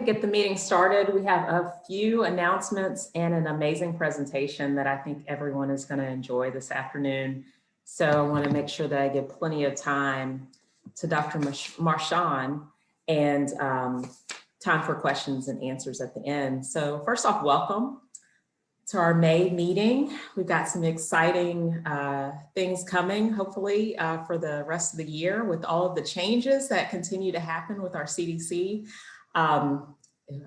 Get the meeting started. We have a few announcements and an amazing presentation that I think everyone is going to enjoy this afternoon. So I want to make sure that I give plenty of time to Dr. Marchand and time for questions and answers at the end. So first off, welcome to our May meeting. We've got some exciting things coming, hopefully, for the rest of the year with all of the changes that continue to happen with our CDC.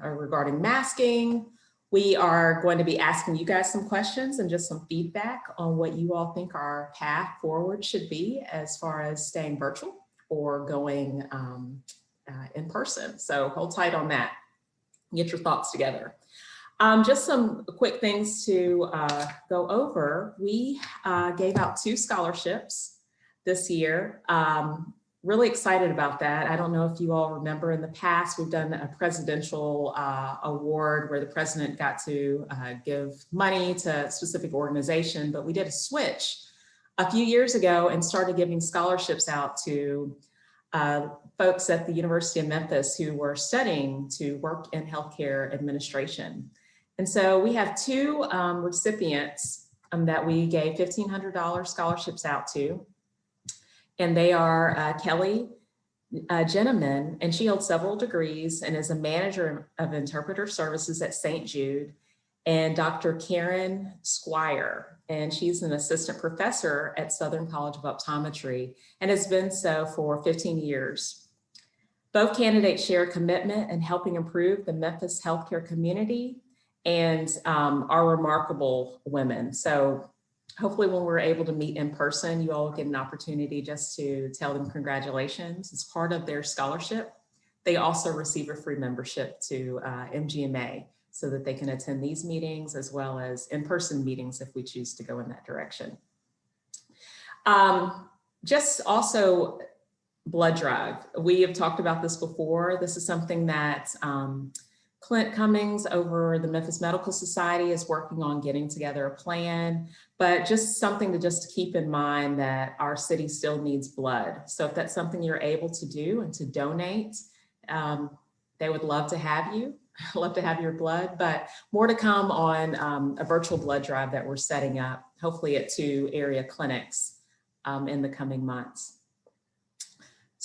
Regarding masking. We are going to be asking you guys some questions and just some feedback on what you all think our path forward should be as far as staying virtual or going in person. So hold tight on that. Get your thoughts together. Just some quick things to go over. We gave out 2 scholarships this year. Really excited about that. I don't know if you all remember in the past, we've done a presidential award where the president got to give money to a specific organization, but we did a switch a few years ago and started giving scholarships out to folks at the University of Memphis who were studying to work in healthcare administration. And so we have 2 recipients that we gave $1,500 scholarships out to. And they are Kelly Jenneman, and she holds several degrees and is a manager of interpreter services at St. Jude, and Dr. Karen Squire, and she's an assistant professor at Southern College of Optometry and has been so for 15 years. Both candidates share a commitment in helping improve the Memphis healthcare community and are remarkable women. So hopefully when we're able to meet in person, you all get an opportunity just to tell them congratulations. As part of their scholarship, they also receive a free membership to MGMA so that they can attend these meetings as well as in-person meetings if we choose to go in that direction. Just also blood drive. We have talked about this before. This is something that Clint Cummings over the Memphis Medical Society is working on getting together a plan, but just something to just keep in mind that our city still needs blood. So if that's something you're able to do and to donate, they would love to have you, love to have your blood, but more to come on a virtual blood drive that we're setting up, hopefully at 2 area clinics in the coming months.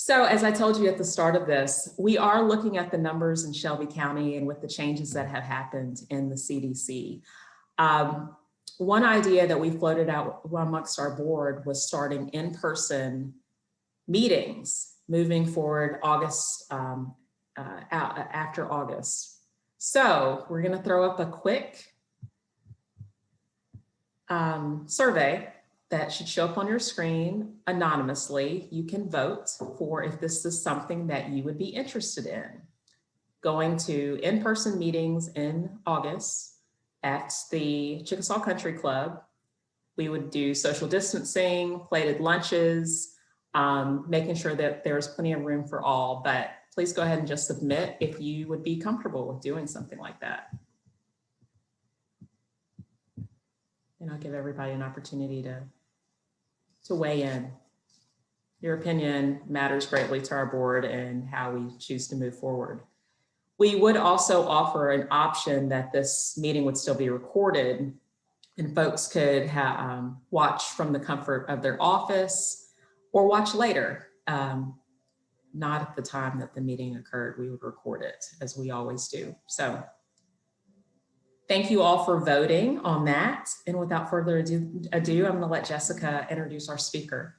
So as I told you at the start of this, we are looking at the numbers in Shelby County and with the changes that have happened in the CDC. One idea that we floated out amongst our board was starting in-person meetings moving forward August, after August. So we're gonna throw up a quick survey that should show up on your screen anonymously. You can vote for if this is something that you would be interested in. Going to in-person meetings in August at the Chickasaw Country Club. We would do social distancing, plated lunches, making sure that there's plenty of room for all, but please go ahead and just submit if you would be comfortable with doing something like that. And I'll give everybody an opportunity to weigh in. Your opinion matters greatly to our board and how we choose to move forward. We would also offer an option that this meeting would still be recorded and folks could watch from the comfort of their office or watch later. Not at the time that the meeting occurred, we would record it as we always do. So thank you all for voting on that. And without further ado, I'm going to let Jessica introduce our speaker.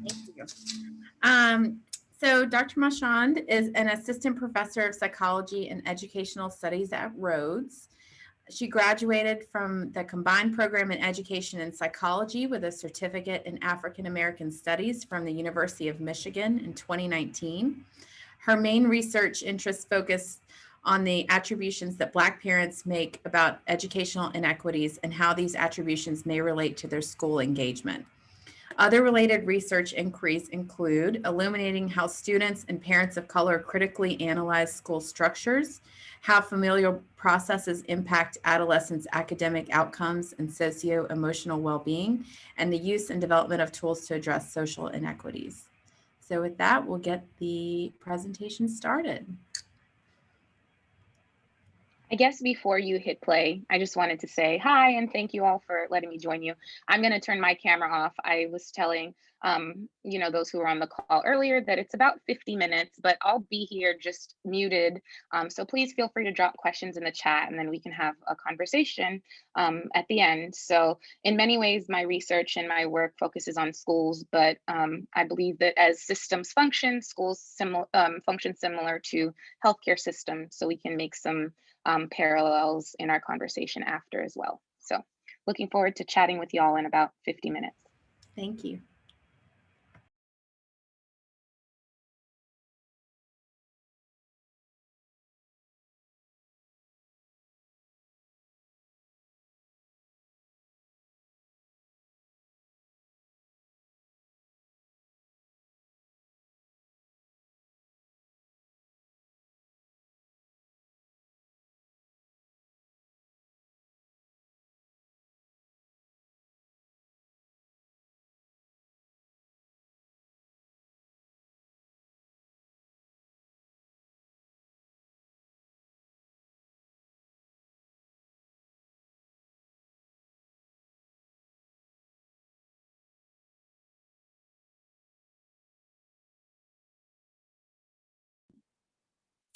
Thank you. So Dr. Marchand is an assistant professor of psychology and educational studies at Rhodes. She graduated from the combined program in education and psychology with a certificate in African American studies from the University of Michigan in 2019. Her main research interests focus on the attributions that Black parents make about educational inequities and how these attributions may relate to their school engagement. Other related research inquiries include illuminating how students and parents of color critically analyze school structures, how familial processes impact adolescents' academic outcomes and socio-emotional well-being, and the use and development of tools to address social inequities. So with that, we'll get the presentation started. I guess before you hit play, I just wanted to say hi and thank you all for letting me join you. I'm going to turn my camera off. I was telling those who were on the call earlier that it's about 50 minutes, but I'll be here just muted. So please feel free to drop questions in the chat and then we can have a conversation at the end. So in many ways, my research and my work focuses on schools, but I believe that as systems function, schools function similar to healthcare systems. So we can make some parallels in our conversation after as well. So looking forward to chatting with y'all in about 50 minutes. Thank you.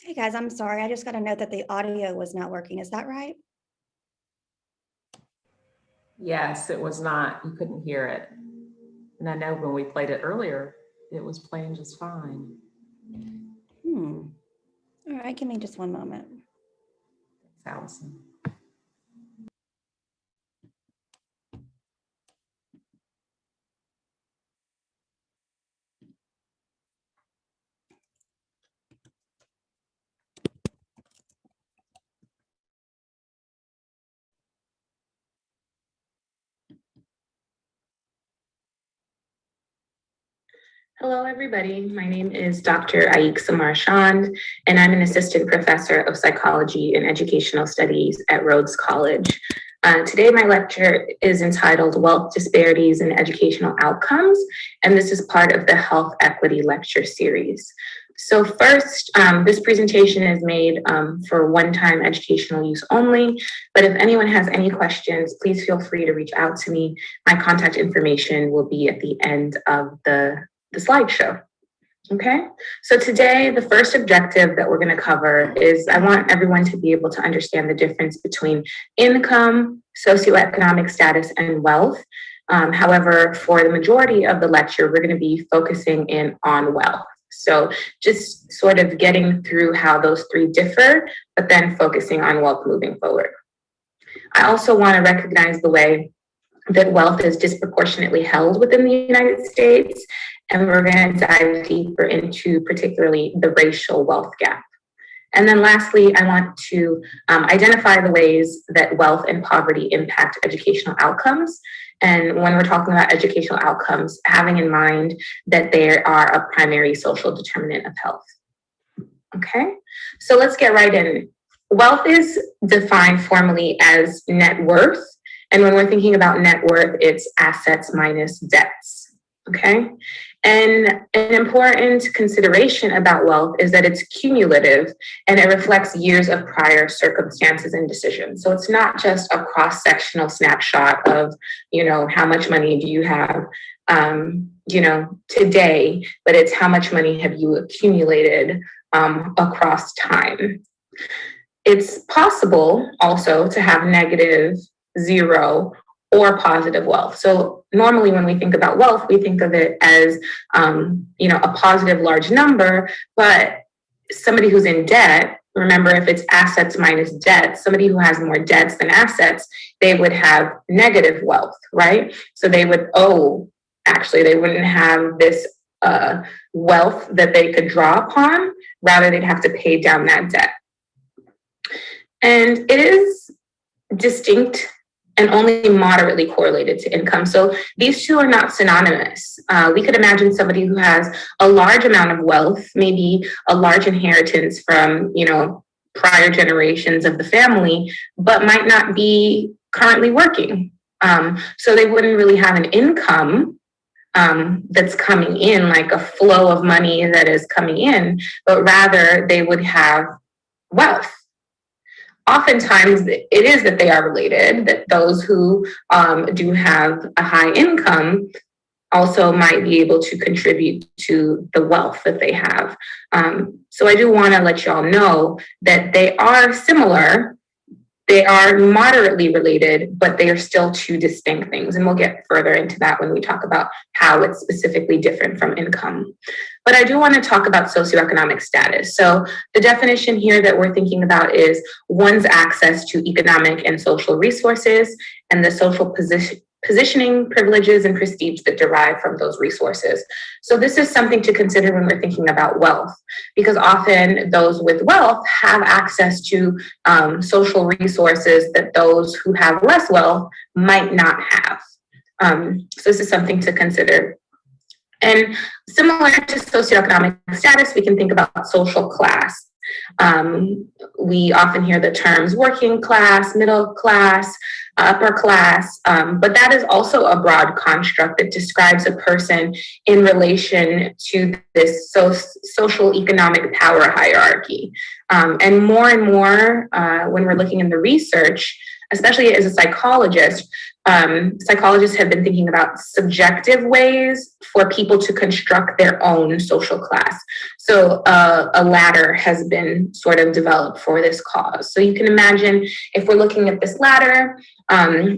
Hey guys, I'm sorry. I just got a note that the audio was not working. Is that right? Yes, it was not. You couldn't hear it. And I know when we played it earlier, it was playing just fine. All right, give me just one moment. Thanks, Allison. Hello, everybody. My name is Dr. Aixa Marchand, and I'm an assistant professor of psychology and educational studies at Rhodes College. Today, my lecture is entitled Wealth Disparities and Educational Outcomes, and this is part of the Health Equity Lecture Series. So first, this presentation is made for one-time educational use only, but if anyone has any questions, please feel free to reach out to me. My contact information will be at the end of the slideshow. Okay, so today the first objective that we're going to cover is I want everyone to be able to understand the difference between income, socioeconomic status, and wealth. However, for the majority of the lecture, we're going to be focusing in on wealth. So just sort of getting through how those three differ, but then focusing on wealth moving forward. I also want to recognize the way that wealth is disproportionately held within the United States, and we're going to dive deeper into particularly the racial wealth gap. And then lastly, I want to identify the ways that wealth and poverty impact educational outcomes. And when we're talking about educational outcomes, having in mind that they are a primary social determinant of health. Okay, so let's get right in. Wealth is defined formally as net worth. And when we're thinking about net worth, it's assets minus debts, okay? And an important consideration about wealth is that it's cumulative and it reflects years of prior circumstances and decisions. So it's not just a cross-sectional snapshot of, how much money do you have, today, but it's how much money have you accumulated across time. It's possible also to have negative, zero, or positive wealth. So normally when we think about wealth, we think of it as, a positive large number, but somebody who's in debt, remember if it's assets minus debt, somebody who has more debts than assets, they would have negative wealth, right? So they would they wouldn't have this wealth that they could draw upon, rather they'd have to pay down that debt. And it is distinct and only moderately correlated to income. So these two are not synonymous. We could imagine somebody who has a large amount of wealth, maybe a large inheritance from, prior generations of the family, but might not be currently working. So they wouldn't really have an income that's coming in, like a flow of money that is coming in, but rather they would have wealth. oftentimes it is that they are related, that those who do have a high income also might be able to contribute to the wealth that they have. So I do want to let y'all know that they are similar. They are moderately related, but they are still two distinct things. And we'll get further into that when we talk about how it's specifically different from income. But I do want to talk about socioeconomic status. So the definition here that we're thinking about is one's access to economic and social resources and the social positioning, privileges, and prestige that derive from those resources. So this is something to consider when we're thinking about wealth, because often those with wealth have access to social resources that those who have less wealth might not have. So this is something to consider. And similar to socioeconomic status, we can think about social class. We often hear the terms working class, middle class, upper class, but that is also a broad construct that describes a person in relation to this social economic power hierarchy. And more, when we're looking in the research, especially as a psychologist, psychologists have been thinking about subjective ways for people to construct their own social class. So a ladder has been sort of developed for this cause. So you can imagine if we're looking at this ladder,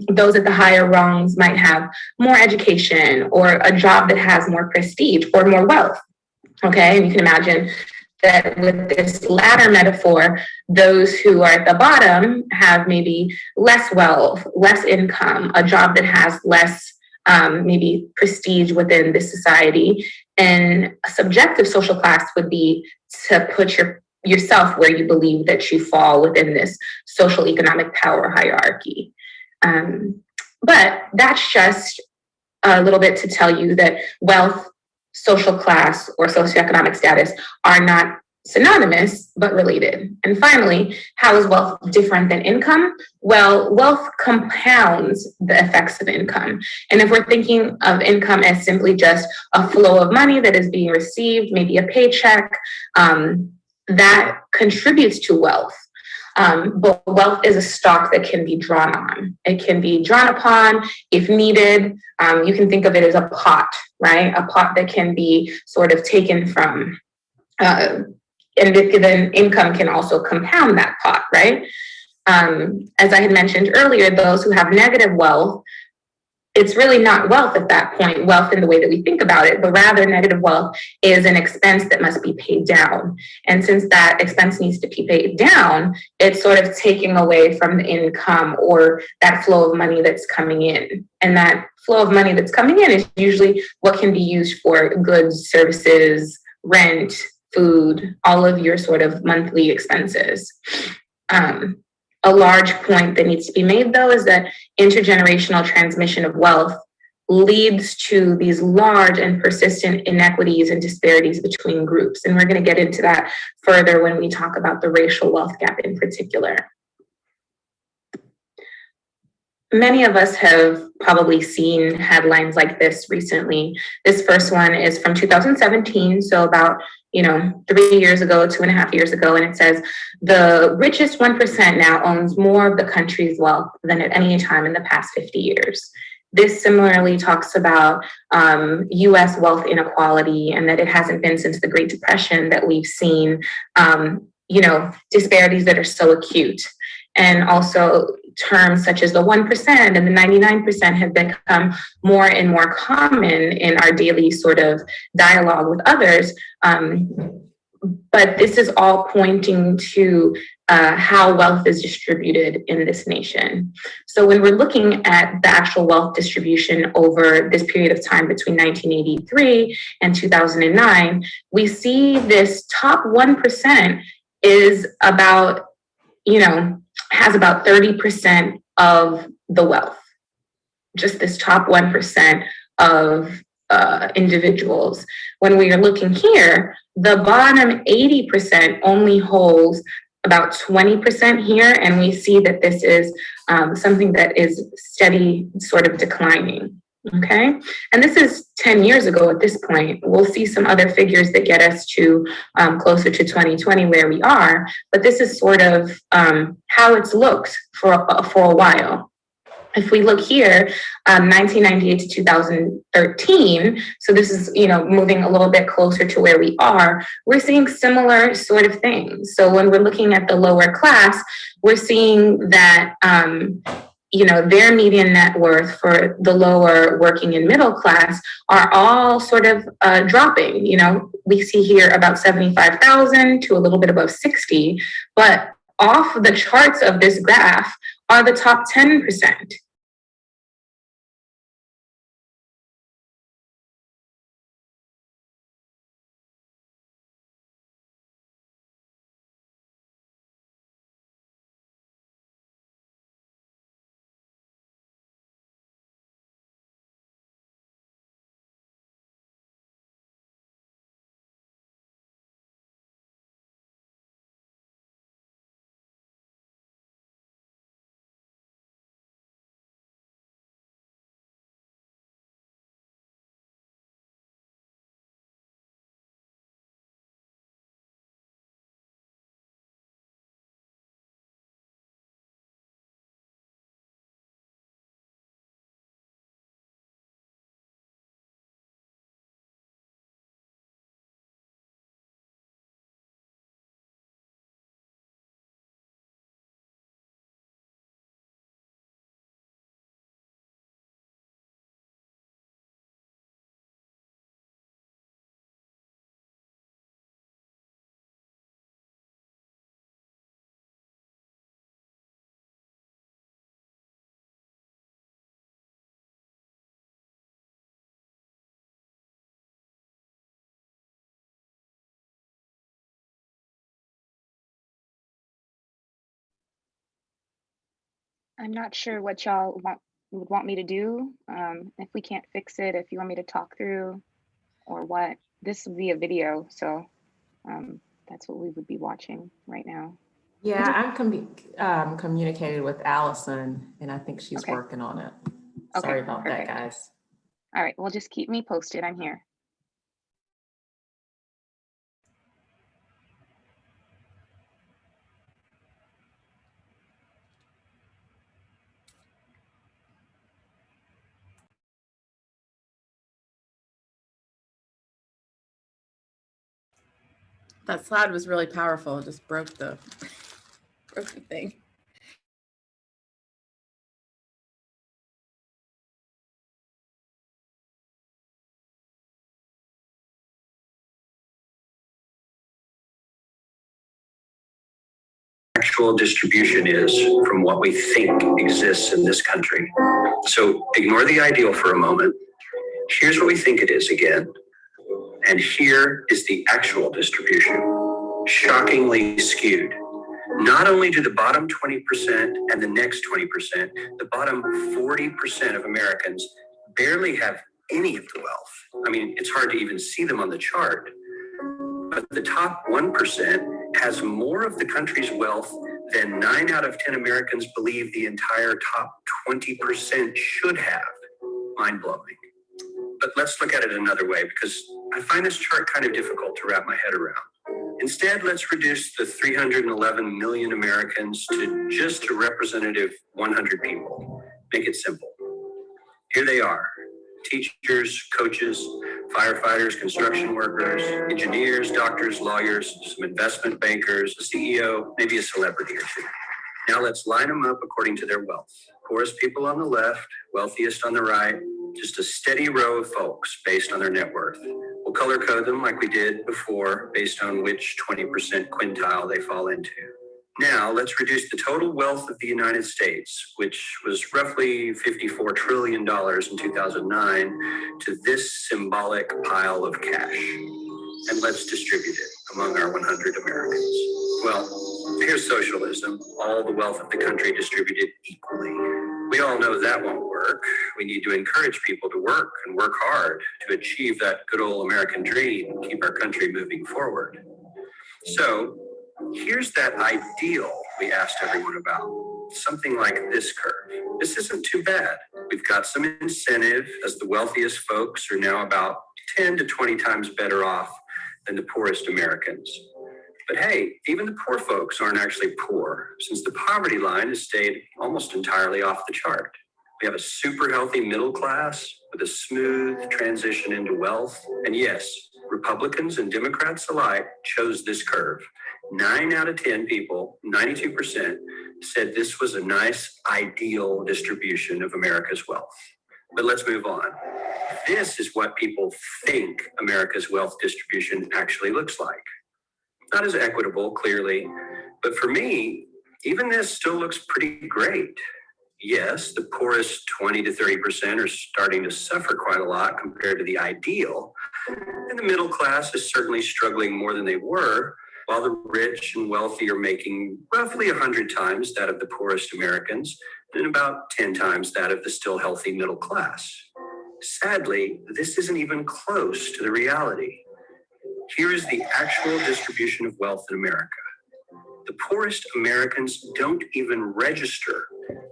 those at the higher rungs might have more education or a job that has more prestige or more wealth. Okay, and you can imagine that with this ladder metaphor, those who are at the bottom have maybe less wealth, less income, a job that has less maybe prestige within this society. And a subjective social class would be to put yourself where you believe that you fall within this social economic power hierarchy. But that's just a little bit to tell you that wealth, social class, or socioeconomic status are not synonymous, but related. And finally, how is wealth different than income? Well, wealth compounds the effects of income. And if we're thinking of income as simply just a flow of money that is being received, maybe a paycheck, that contributes to wealth. But wealth is a stock that can be drawn on. It can be drawn upon if needed. You can think of it as a pot, right? A pot that can be sort of taken from. And then income can also compound that pot, right? As I had mentioned earlier, those who have negative wealth, it's really not wealth at that point, wealth in the way that we think about it, but rather negative wealth is an expense that must be paid down. And since that expense needs to be paid down, it's sort of taking away from the income or that flow of money that's coming in. And that flow of money that's coming in is usually what can be used for goods, services, rent, food, all of your sort of monthly expenses. A large point that needs to be made, though, is that intergenerational transmission of wealth leads to these large and persistent inequities and disparities between groups. And we're going to get into that further when we talk about the racial wealth gap in particular. Many of us have probably seen headlines like this recently. This first one is from 2017, so about 3 years ago, 2.5 years ago, and it says the richest 1% now owns more of the country's wealth than at any time in the past 50 years. This similarly talks about U.S. wealth inequality and that it hasn't been since the Great Depression that we've seen, disparities that are so acute. And also terms such as the 1% and the 99% have become more and more common in our daily sort of dialogue with others. But this is all pointing to how wealth is distributed in this nation. So when we're looking at the actual wealth distribution over this period of time between 1983 and 2009, we see this top 1% is about, has about 30% of the wealth, just this top 1% of individuals. When we are looking here, the bottom 80% only holds about 20% here, and we see that this is something that is steady, sort of declining. Okay, and this is 10 years ago at this point. We'll see some other figures that get us to closer to 2020 where we are, but this is sort of how it's looked for a while. If we look here, 1998 to 2013, so this is, moving a little bit closer to where we are, we're seeing similar sort of things. So when we're looking at the lower class, we're seeing that their median net worth for the lower working and middle class are all sort of dropping. We see here about 75,000 to a little bit above 60, but off the charts of this graph are the top 10%. I'm not sure what y'all would want me to do. If we can't fix it, if you want me to talk through or what. This will be a video, so that's what we would be watching right now. Yeah, I'm communicating with Allison, and I think she's working on it. Sorry about that, guys. All right, well, just keep me posted. I'm here. That slide was really powerful. It just broke the thing. Actual distribution is from what we think exists in this country. So ignore the ideal for a moment. Here's what we think it is again. And here is the actual distribution. Shockingly skewed. Not only do the bottom 20% and the next 20%, the bottom 40% of Americans barely have any of the wealth. I mean, it's hard to even see them on the chart. But the top 1% has more of the country's wealth than 9 out of 10 Americans believe the entire top 20% should have. Mind-blowing. But let's look at it another way, because I find this chart kind of difficult to wrap my head around. Instead, let's reduce the 311 million Americans to just a representative 100 people. Make it simple. Here they are. Teachers, coaches, firefighters, construction workers, engineers, doctors, lawyers, some investment bankers, a CEO, maybe a celebrity or two. Now let's line them up according to their wealth. Poorest people on the left, wealthiest on the right, just a steady row of folks based on their net worth. We'll color code them like we did before based on which 20% quintile they fall into. Now let's reduce the total wealth of the United States, which was roughly $54 trillion in 2009, to this symbolic pile of cash. And let's distribute it among our 100 Americans. Well, here's socialism, all the wealth of the country distributed equally. We all know that won't work. We need to encourage people to work and work hard to achieve that good old American dream and keep our country moving forward. So here's that ideal we asked everyone about. Something like this curve. This isn't too bad. We've got some incentive as the wealthiest folks are now about 10 to 20 times better off than the poorest Americans. But hey, even the poor folks aren't actually poor, since the poverty line has stayed almost entirely off the chart. We have a super healthy middle class with a smooth transition into wealth. And yes, Republicans and Democrats alike chose this curve. 9 out of 10 people, 92%, said this was a nice, ideal distribution of America's wealth. But let's move on. This is what people think America's wealth distribution actually looks like. Not as equitable, clearly, but for me, even this still looks pretty great. Yes, the poorest 20 to 30% are starting to suffer quite a lot compared to the ideal, and the middle class is certainly struggling more than they were, while the rich and wealthy are making roughly 100 times that of the poorest Americans and about 10 times that of the still healthy middle class. Sadly, this isn't even close to the reality. Here is the actual distribution of wealth in America. The poorest Americans don't even register.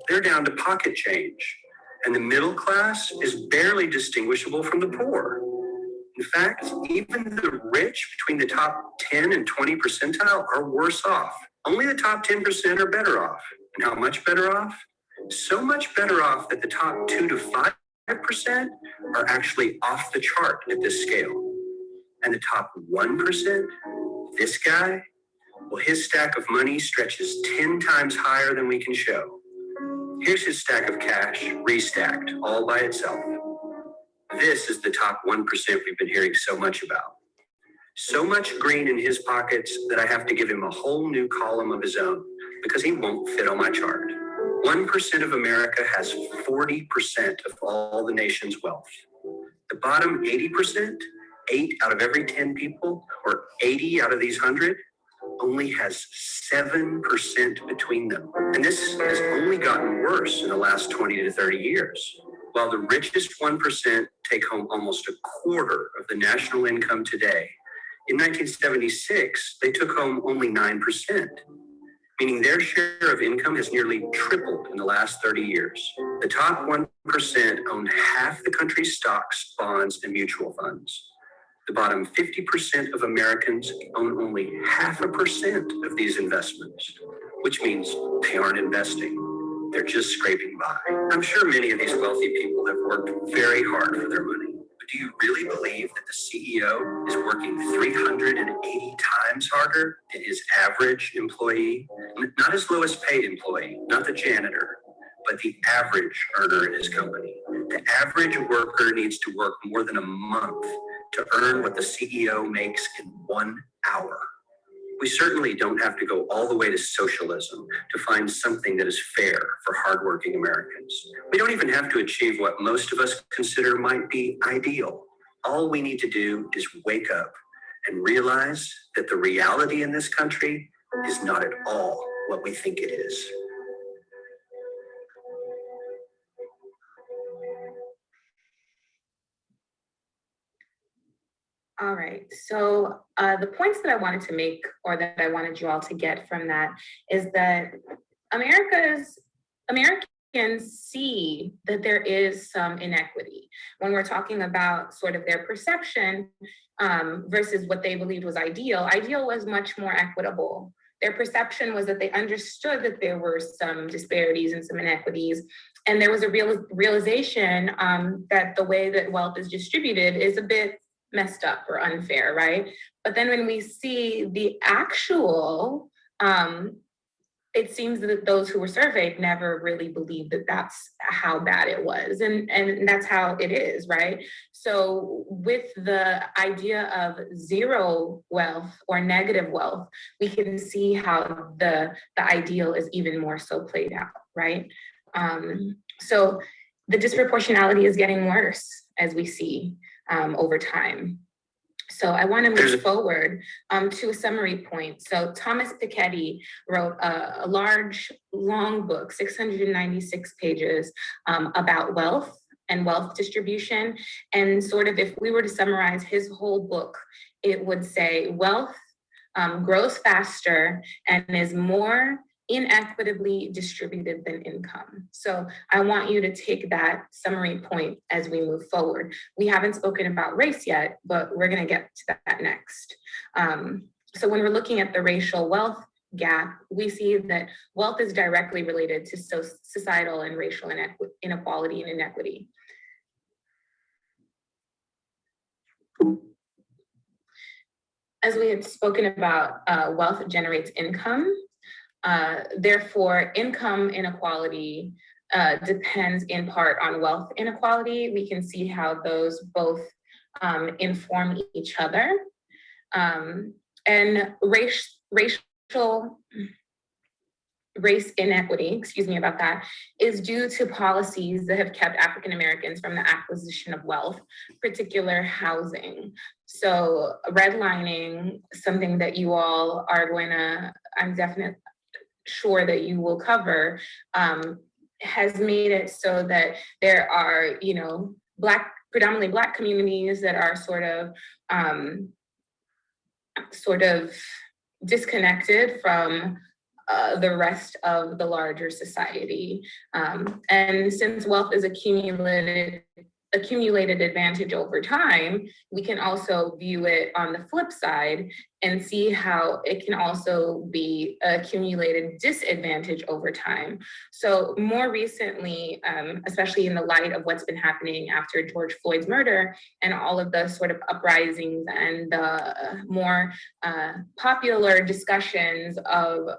They're down to pocket change. And the middle class is barely distinguishable from the poor. In fact, even the rich between the top 10 and 20 percentile are worse off. Only the top 10% are better off. And how much better off? So much better off that the top 2 to 5% are actually off the chart at this scale. And the top 1%, this guy, well, his stack of money stretches 10 times higher than we can show. Here's his stack of cash, restacked, all by itself. This is the top 1% we've been hearing so much about. So much green in his pockets that I have to give him a whole new column of his own because he won't fit on my chart. 1% of America has 40% of all the nation's wealth. The bottom 80%, 8 out of every 10 people, or 80 out of these 100, only has 7% between them. And this has only gotten worse in the last 20 to 30 years. While the richest 1% take home almost a quarter of the national income today, in 1976, they took home only 9%, meaning their share of income has nearly tripled in the last 30 years. The top 1% own half the country's stocks, bonds, and mutual funds. The bottom 50% of Americans own only 0.5% of these investments, which means they aren't investing. They're just scraping by. I'm sure many of these wealthy people have worked very hard for their money. But do you really believe that the CEO is working 380 times harder than his average employee? Not his lowest paid employee, not the janitor, but the average earner in his company. The average worker needs to work more than a month to earn what the CEO makes in 1 hour. We certainly don't have to go all the way to socialism to find something that is fair for hardworking Americans. We don't even have to achieve what most of us consider might be ideal. All we need to do is wake up and realize that the reality in this country is not at all what we think it is. All right, so the points that I wanted to make, or that I wanted you all to get from that, is that Americans see that there is some inequity when we're talking about sort of their perception versus what they believed was ideal. Ideal was much more equitable. Their perception was that they understood that there were some disparities and some inequities, and there was a realization that the way that wealth is distributed is a bit messed up or unfair, right? But then when we see the actual, it seems that those who were surveyed never really believed that that's how bad it was. And that's how it is, right? So with the idea of zero wealth or negative wealth, we can see how the ideal is even more so played out, right? So the disproportionality is getting worse as we see over time. So I want to move forward to a summary point. So Thomas Piketty wrote a large, long book, 696 pages, about wealth and wealth distribution. And sort of if we were to summarize his whole book, it would say wealth grows faster and is more inequitably distributed than income. So I want you to take that summary point as we move forward. We haven't spoken about race yet, but we're going to get to that next. So when we're looking at the racial wealth gap, we see that wealth is directly related to societal and racial inequality and inequity. As we had spoken about, wealth generates income. Therefore, income inequality depends in part on wealth inequality. We can see how those both inform each other. And race inequity, excuse me about that, is due to policies that have kept African Americans from the acquisition of wealth, particular housing. So redlining, something that you all are going to, I'm definitely sure that you will cover, has made it so that there are, you know, predominantly Black communities that are sort of disconnected from the rest of the larger society. And since wealth is accumulated advantage over time, we can also view it on the flip side and see how it can also be accumulated disadvantage over time. So more recently, especially in the light of what's been happening after George Floyd's murder and all of the sort of uprisings and the more popular discussions of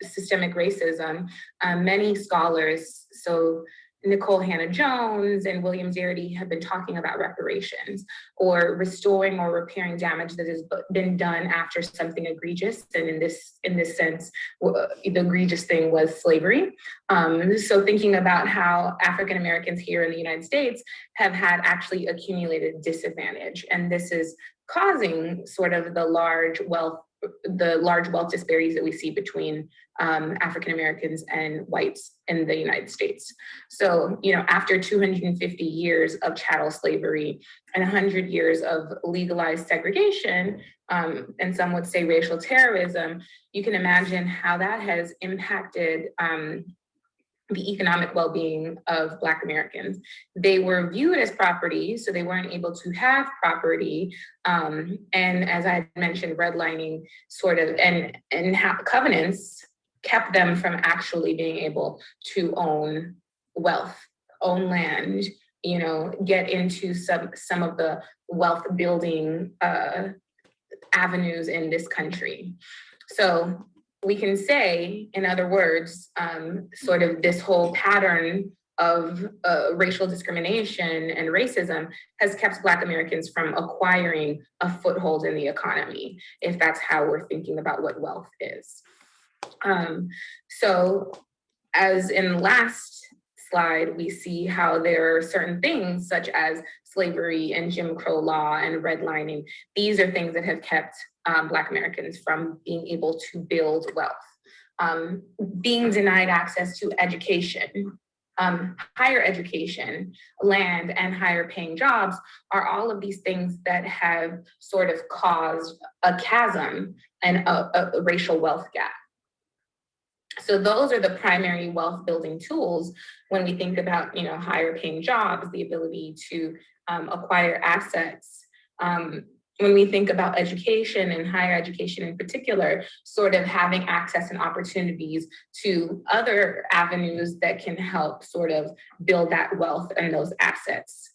systemic racism, many scholars, so Nicole Hannah-Jones and William Darity, have been talking about reparations or restoring or repairing damage that has been done after something egregious. And in this sense, the egregious thing was slavery. So thinking about how African Americans here in the United States have had actually accumulated disadvantage. And this is causing sort of the large wealth disparities that we see between African Americans and whites in the United States. So, you know, after 250 years of chattel slavery and 100 years of legalized segregation, and some would say racial terrorism, you can imagine how that has impacted the economic well-being of Black Americans. They were viewed as property, so they weren't able to have property. And as I mentioned, redlining sort of and covenants kept them from actually being able to own wealth, own land, you know, get into some of the wealth building avenues in this country. So we can say, in other words, sort of this whole pattern of racial discrimination and racism has kept Black Americans from acquiring a foothold in the economy, if that's how we're thinking about what wealth is. So as in the last slide, we see how there are certain things such as slavery and Jim Crow law and redlining. These are things that have kept Black Americans from being able to build wealth. Being denied access to education, higher education, land, and higher paying jobs are all of these things that have sort of caused a chasm and a racial wealth gap. So those are the primary wealth building tools when we think about, you know, higher paying jobs, the ability to acquire assets. When we think about education and higher education in particular, sort of having access and opportunities to other avenues that can help sort of build that wealth and those assets.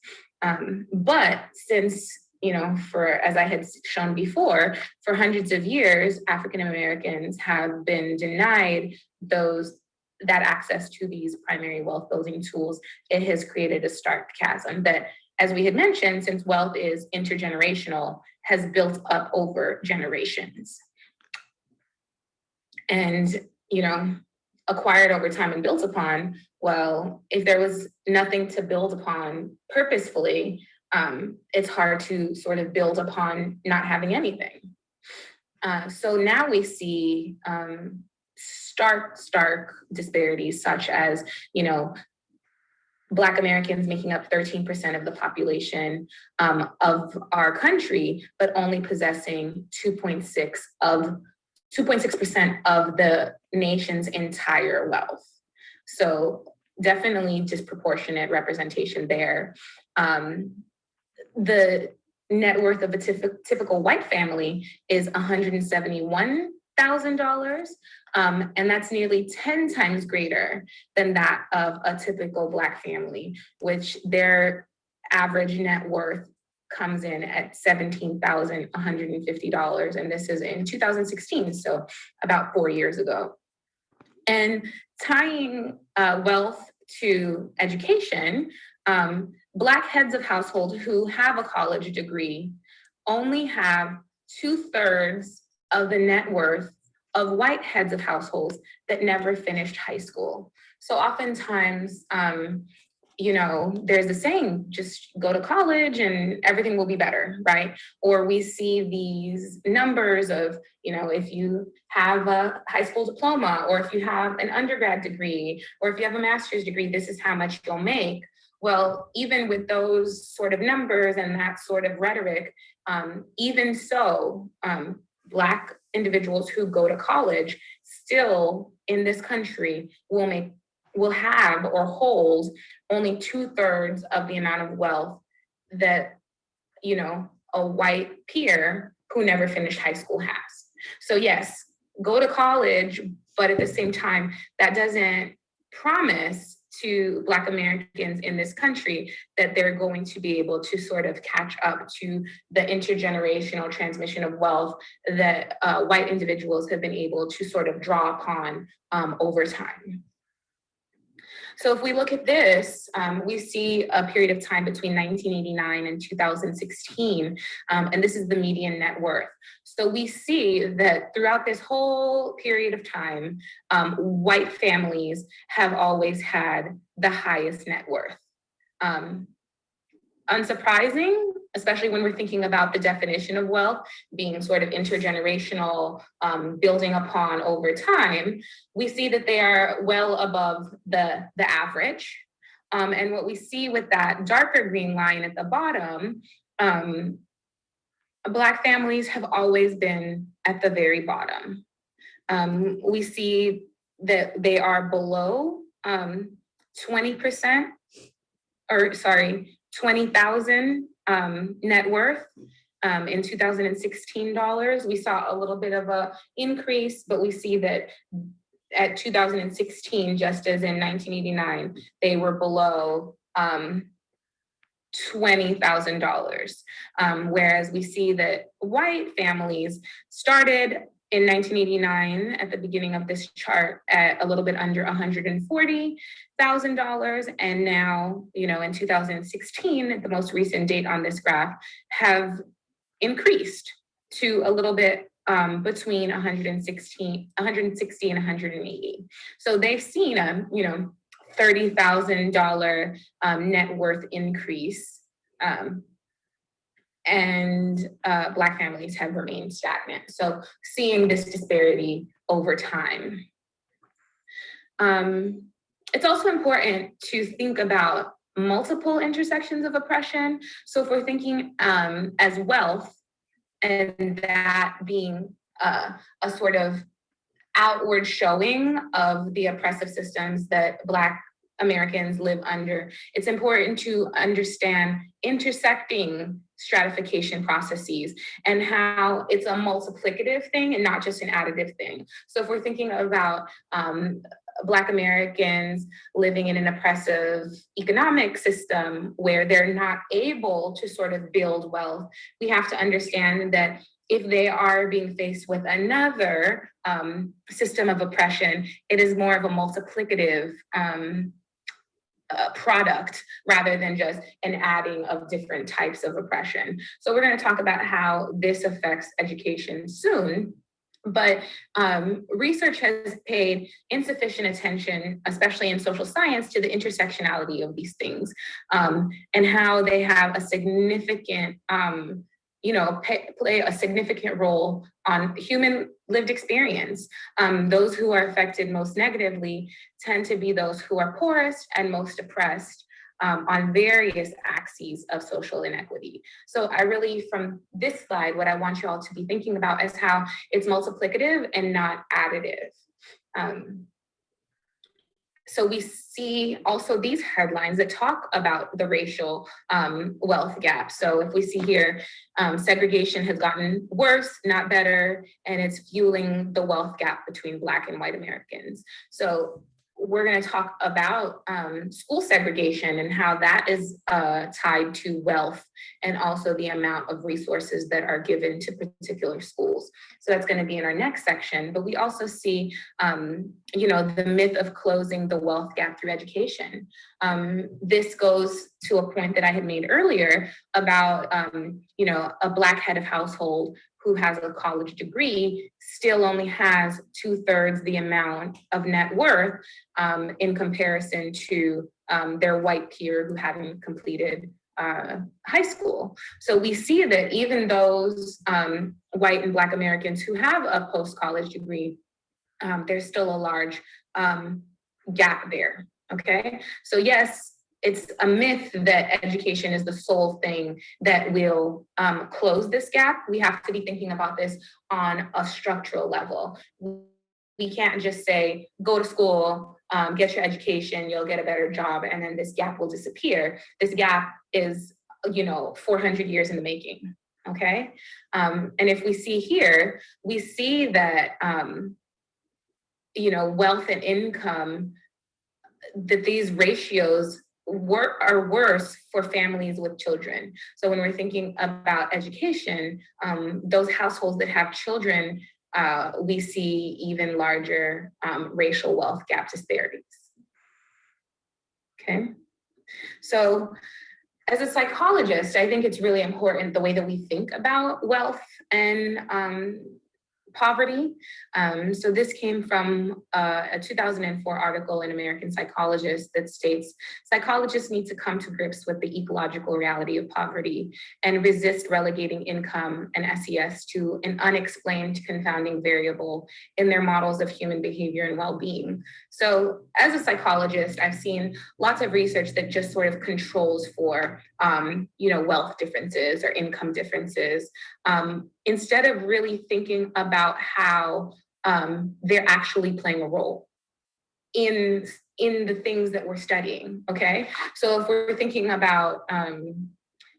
But since, you know, as I had shown before, for hundreds of years, African Americans have been denied that access to these primary wealth building tools. It has created a stark chasm that, as we had mentioned, since wealth is intergenerational, has built up over generations. And, you know, acquired over time and built upon, well, if there was nothing to build upon purposefully, it's hard to sort of build upon not having anything. So now we see stark disparities, such as, you know, Black Americans making up 13% of the population of our country, but only possessing 2.6% of 2.6% of the nation's entire wealth. So definitely disproportionate representation there. The net worth of a typical white family is $171,000. And that's nearly 10 times greater than that of a typical Black family, which their average net worth comes in at $17,150. And this is in 2016, so about 4 years ago. And tying wealth to education, Black heads of household who have a college degree only have 2/3 of the net worth of white heads of households that never finished high school. So oftentimes, there's a saying, just go to college and everything will be better, right? Or we see these numbers of, if you have a high school diploma, or if you have an undergrad degree, or if you have a master's degree, this is how much you'll make. Well, even with those sort of numbers and that sort of rhetoric, even so, Black individuals who go to college still in this country will have or hold only 2/3 of the amount of wealth that, a white peer who never finished high school has. So yes, go to college, but at the same time, that doesn't promise to Black Americans in this country that they're going to be able to sort of catch up to the intergenerational transmission of wealth that white individuals have been able to sort of draw upon over time. So if we look at this, we see a period of time between 1989 and 2016, and this is the median net worth. So we see that throughout this whole period of time, white families have always had the highest net worth. Unsurprising, especially when we're thinking about the definition of wealth being sort of intergenerational, building upon over time, we see that they are well above the average. And what we see with that darker green line at the bottom, Black families have always been at the very bottom. We see that they are below 20%, or sorry, 20,000 net worth in 2016 dollars. We saw a little bit of a increase, but we see that at 2016, just as in 1989, they were below $20,000. Whereas we see that white families started in 1989 at the beginning of this chart at a little bit under $140,000, and now, in 2016, the most recent date on this graph, have increased to a little bit between 160 and 180. So they've seen a $30,000 net worth increase, and Black families have remained stagnant. So seeing this disparity over time. It's also important to think about multiple intersections of oppression. So if we're thinking as wealth, and that being a sort of outward showing of the oppressive systems that Black Americans live under, it's important to understand intersecting stratification processes and how it's a multiplicative thing and not just an additive thing. So if we're thinking about Black Americans living in an oppressive economic system where they're not able to sort of build wealth, we have to understand that if they are being faced with another system of oppression, it is more of a multiplicative product rather than just an adding of different types of oppression. So we're going to talk about how this affects education soon. But research has paid insufficient attention, especially in social science, to the intersectionality of these things and how they have a significant, play a significant role on human lived experience. Those who are affected most negatively tend to be those who are poorest and most oppressed. on various axes of social inequity. So I really, from this slide, what I want you all to be thinking about is how it's multiplicative and not additive. So we see also these headlines that talk about the racial wealth gap. So if we see here, segregation has gotten worse, not better, and it's fueling the wealth gap between Black and white Americans. So we're going to talk about school segregation and how that is tied to wealth and also the amount of resources that are given to particular schools. So that's going to be in our next section. But we also see, the myth of closing the wealth gap through education. This goes to a point that I had made earlier about, a Black head of household who has a college degree still only has 2/3 the amount of net worth in comparison to their white peer who hadn't completed high school. So we see that even those white and Black Americans who have a post-college degree, there's still a large gap there, okay? So yes, it's a myth that education is the sole thing that will close this gap. We have to be thinking about this on a structural level. We can't just say, go to school, get your education, you'll get a better job, and then this gap will disappear. This gap is, 400 years in the making, okay? And if we see here, we see that, wealth and income, that these ratios are worse for families with children. So when we're thinking about education, those households that have children, we see even larger racial wealth gap disparities. Okay, so as a psychologist, I think it's really important the way that we think about wealth and poverty. So this came from a 2004 article in American Psychologist that states, psychologists need to come to grips with the ecological reality of poverty and resist relegating income and SES to an unexplained confounding variable in their models of human behavior and well-being. So as a psychologist, I've seen lots of research that just sort of controls for, wealth differences or income differences, instead of really thinking about how they're actually playing a role in the things that we're studying, okay? So if we're thinking about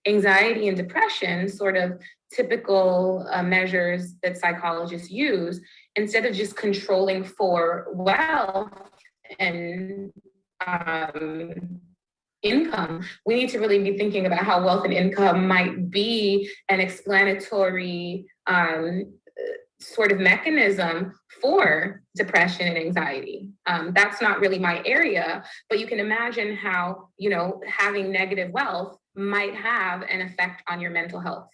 anxiety and depression, sort of typical measures that psychologists use, instead of just controlling for wealth and income, we need to really be thinking about how wealth and income might be an explanatory sort of mechanism for depression and anxiety. That's not really my area, but you can imagine how, having negative wealth might have an effect on your mental health.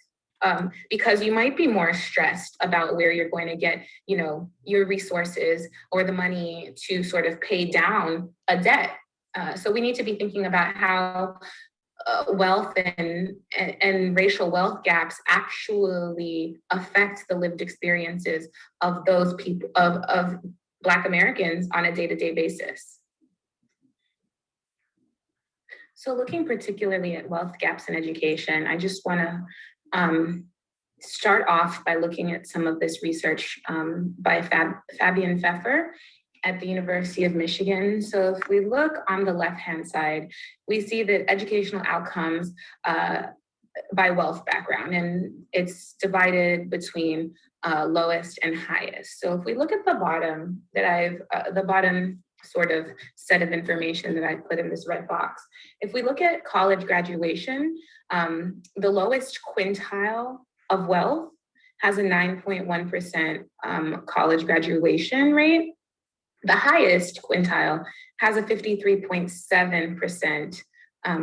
Because you might be more stressed about where you're going to get, your resources or the money to sort of pay down a debt. So we need to be thinking about how wealth and racial wealth gaps actually affect the lived experiences of those people, of Black Americans on a day-to-day basis. So looking particularly at wealth gaps in education, I just want to start off by looking at some of this research by Fabian Pfeffer at the University of Michigan. So if we look on the left-hand side, we see that educational outcomes by wealth background, and it's divided between lowest and highest. So if we look at the bottom the bottom sort of set of information that I put in this red box, if we look at college graduation, the lowest quintile of wealth has a 9.1% college graduation rate. The highest quintile has a 53.7%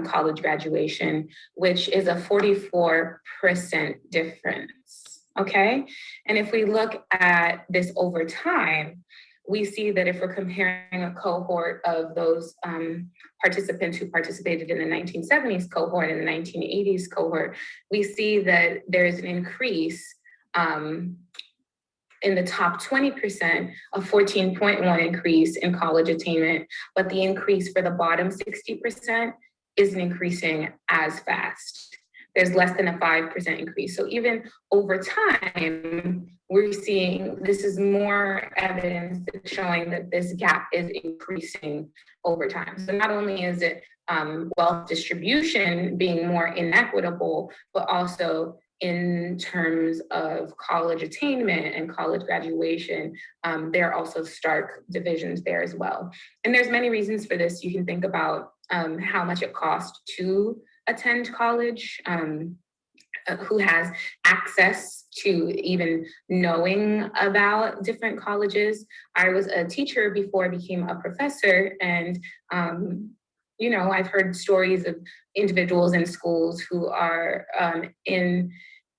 college graduation, which is a 44% difference, okay? And if we look at this over time, we see that if we're comparing a cohort of those participants who participated in the 1970s cohort and the 1980s cohort, we see that there's an increase in the top 20%, a 14.1 increase in college attainment, but the increase for the bottom 60% isn't increasing as fast. There's less than a 5% increase. So even over time, we're seeing this is more evidence showing that this gap is increasing over time. So not only is it wealth distribution being more inequitable, but also in terms of college attainment and college graduation, there are also stark divisions there as well. And there's many reasons for this. You can think about how much it costs to attend college, who has access to even knowing about different colleges. I was a teacher before I became a professor, and you know, I've heard stories of individuals in schools who are in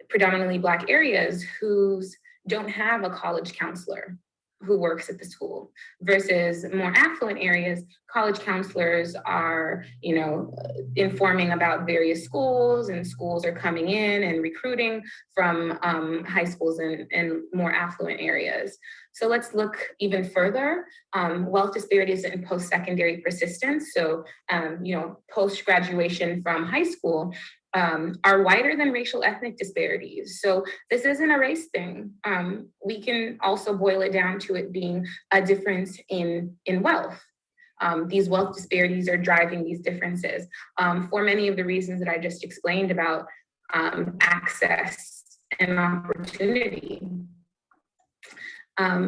predominantly Black areas who don't have a college counselor who works at the school, versus more affluent areas, college counselors are, you know, informing about various schools, and schools are coming in and recruiting from high schools in more affluent areas. So let's look even further. Wealth disparities in post-secondary persistence. So, you know, post-graduation from high school, are wider than racial ethnic disparities. So this isn't a race thing. We can also boil it down to it being a difference in wealth. These wealth disparities are driving these differences for many of the reasons that I just explained about access and opportunity.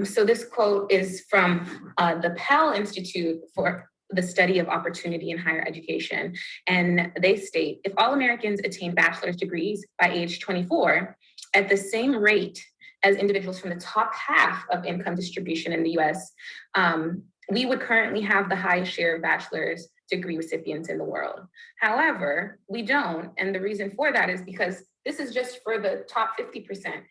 So this quote is from the Pell Institute for the Study of Opportunity in Higher Education. And they state, if all Americans attain bachelor's degrees by age 24 at the same rate as individuals from the top half of income distribution in the US, we would currently have the highest share of bachelor's degree recipients in the world. However, we don't. And the reason for that is because this is just for the top 50%.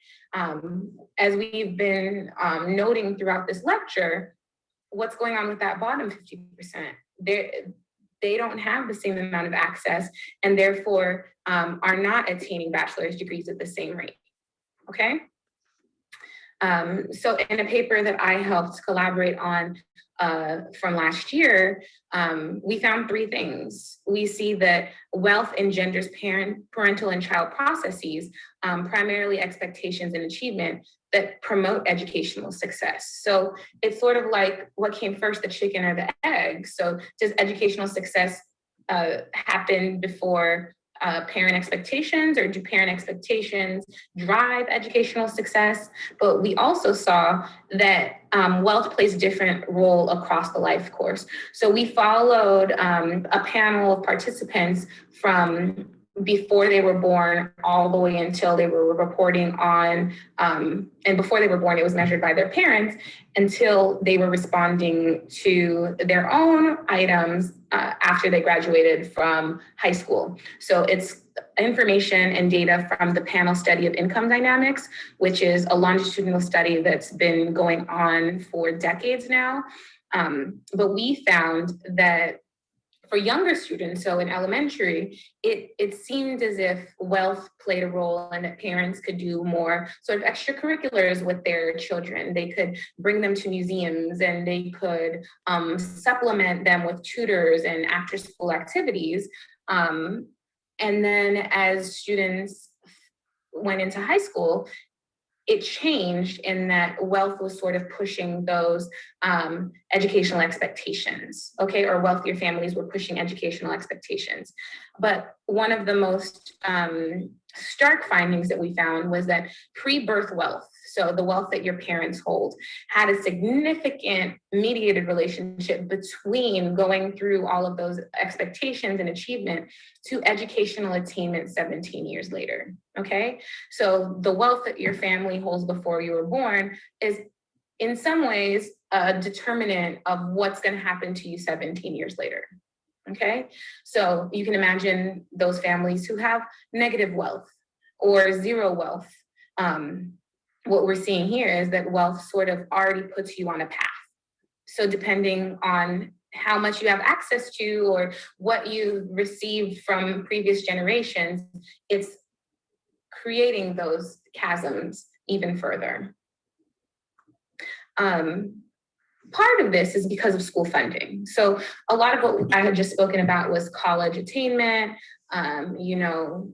As we've been noting throughout this lecture, what's going on with that bottom 50%? They don't have the same amount of access, and therefore are not attaining bachelor's degrees at the same rate, okay? So in a paper that I helped collaborate on from last year, we found three things. We see that wealth engenders parental and child processes, primarily expectations and achievement that promote educational success. So it's sort of like what came first, the chicken or the egg? So does educational success happen before parent expectations, or do parent expectations drive educational success? But we also saw that wealth plays a different role across the life course. So we followed a panel of participants from before they were born all the way until they were reporting on, and before they were born, it was measured by their parents until they were responding to their own items after they graduated from high school. So it's information and data from the panel study of income dynamics, which is a longitudinal study that's been going on for decades now. But we found that for younger students, so in elementary, it seemed as if wealth played a role, and that parents could do more sort of extracurriculars with their children. They could bring them to museums, and they could supplement them with tutors and after-school activities. And then as students went into high school, it changed in that wealth was sort of pushing those educational expectations, okay? Or wealthier families were pushing educational expectations. But one of the most stark findings that we found was that pre-birth wealth, so the wealth that your parents hold, had a significant mediated relationship between going through all of those expectations and achievement to educational attainment 17 years later, okay? So the wealth that your family holds before you were born is in some ways a determinant of what's gonna happen to you 17 years later, okay? So you can imagine those families who have negative wealth or zero wealth. What we're seeing here is that wealth sort of already puts you on a path. So depending on how much you have access to or what you received from previous generations, it's creating those chasms even further. part of this is because of school funding. So a lot of what I had just spoken about was college attainment, you know,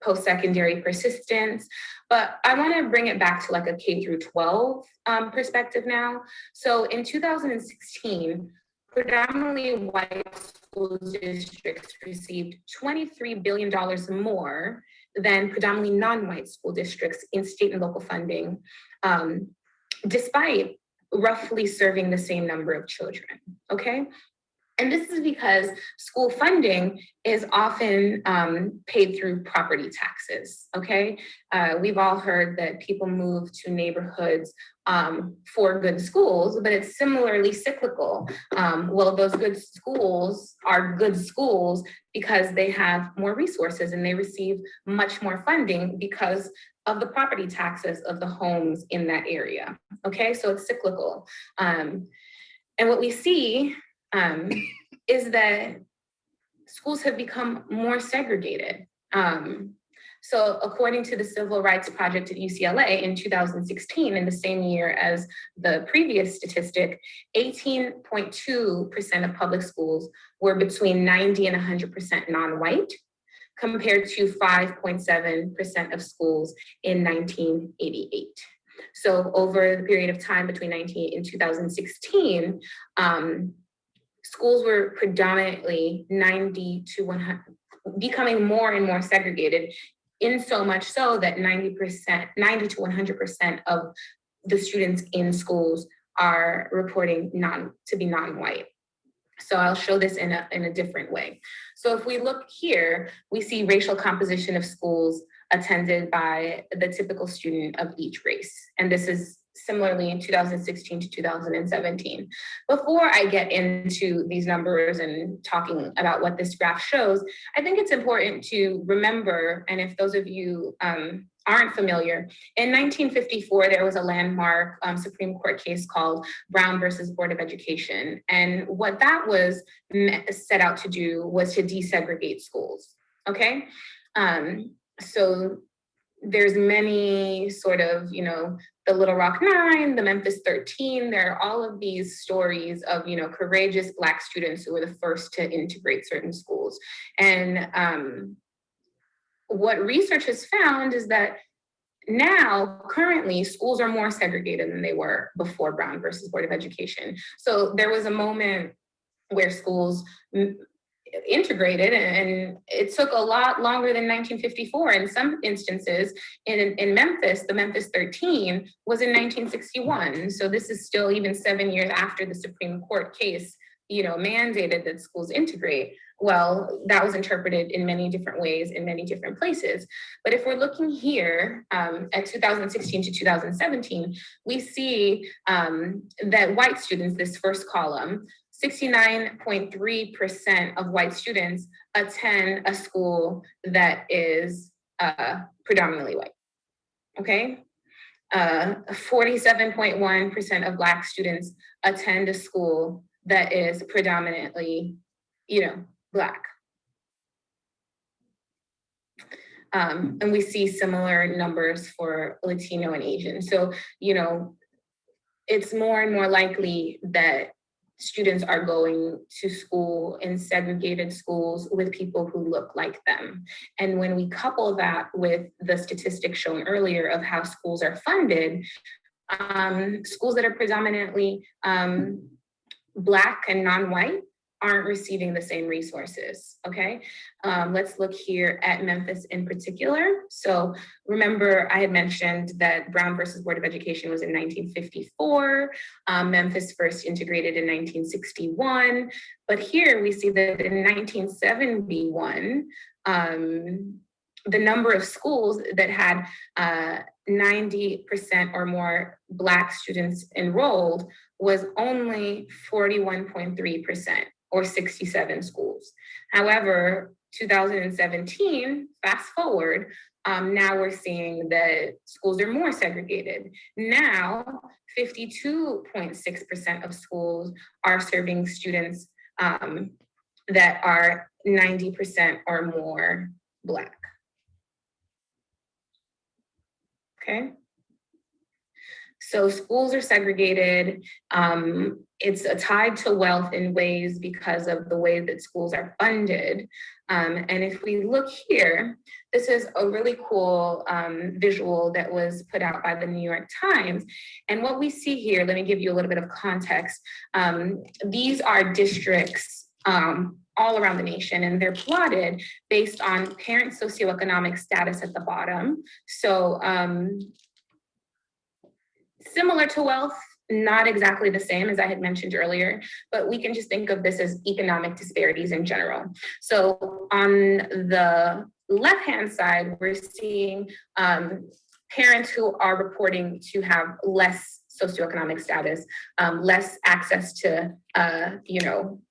post-secondary persistence, but I want to bring it back to like a K through 12 perspective now. So in 2016, predominantly white school districts received $23 billion more than predominantly non-white school districts in state and local funding, despite roughly serving the same number of children, okay? And this is because school funding is often paid through property taxes, okay? We've all heard that people move to neighborhoods for good schools, but it's similarly cyclical. Well, those good schools are good schools because they have more resources and they receive much more funding because of the property taxes of the homes in that area, okay? So it's cyclical. And what we see is that schools have become more segregated. So according to the Civil Rights Project at UCLA in 2016, in the same year as the previous statistic, 18.2% of public schools were between 90 and 100% non-white, compared to 5.7% of schools in 1988. So over the period of time between 1988 and 2016, schools were predominantly 90 to 100, becoming more and more segregated, in so much so that 90 to 100% of the students in schools are reporting to be non-white. So I'll show this in a different way. So if we look here, we see racial composition of schools attended by the typical student of each race. And this is similarly in 2016 to 2017. Before I get into these numbers and talking about what this graph shows, I think it's important to remember, and if those of you aren't familiar, in 1954, there was a landmark Supreme Court case called Brown versus Board of Education. And what that was set out to do was to desegregate schools, okay? So there's many sort of, you know, the Little Rock 9, the Memphis 13, there are all of these stories of, you know, courageous Black students who were the first to integrate certain schools. And what research has found is that now, currently, schools are more segregated than they were before Brown versus Board of Education. So there was a moment where schools integrated, and it took a lot longer than 1954. In some instances, in Memphis, the Memphis 13 was in 1961. So this is still even 7 years after the Supreme Court case, you know, mandated that schools integrate. Well, that was interpreted in many different ways in many different places. But if we're looking here at 2016 to 2017, we see that white students, this first column, 69.3% of white students attend a school that is predominantly white, okay? 47.1% of Black students attend a school that is predominantly, you know, Black. And we see similar numbers for Latino and Asian. So, you know, it's more and more likely that students are going to school in segregated schools with people who look like them. And when we couple that with the statistics shown earlier of how schools are funded, schools that are predominantly Black and non-white aren't receiving the same resources, okay? Let's look here at Memphis in particular. So remember, I had mentioned that Brown versus Board of Education was in 1954. Memphis first integrated in 1961. But here we see that in 1971, the number of schools that had 90% or more Black students enrolled was only 41.3%. or 67 schools. However, 2017, fast forward, now we're seeing that schools are more segregated. Now, 52.6% of schools are serving students that are 90% or more Black. Okay. So schools are segregated. It's tied to wealth in ways because of the way that schools are funded. And if we look here, this is a really cool visual that was put out by the New York Times. And what we see here, let me give you a little bit of context. These are districts all around the nation, and they're plotted based on parent socioeconomic status at the bottom. So similar to wealth, not exactly the same as I had mentioned earlier, but we can just think of this as economic disparities in general. So on the left-hand side, we're seeing parents who are reporting to have less socioeconomic status, less access to,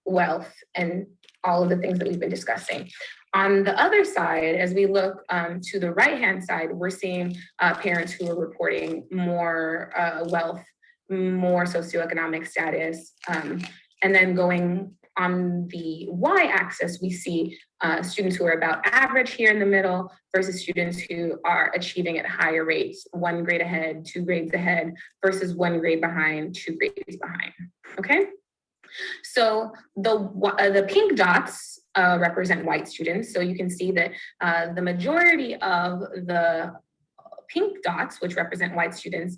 wealth and all of the things that we've been discussing. On the other side, as we look to the right-hand side, we're seeing parents who are reporting more wealth, more socioeconomic status. And then going on the y-axis, we see students who are about average here in the middle versus students who are achieving at higher rates, 1 grade ahead, 2 grades ahead, versus 1 grade behind, 2 grades behind, okay? So the pink dots represent white students. So you can see that the majority of the pink dots, which represent white students,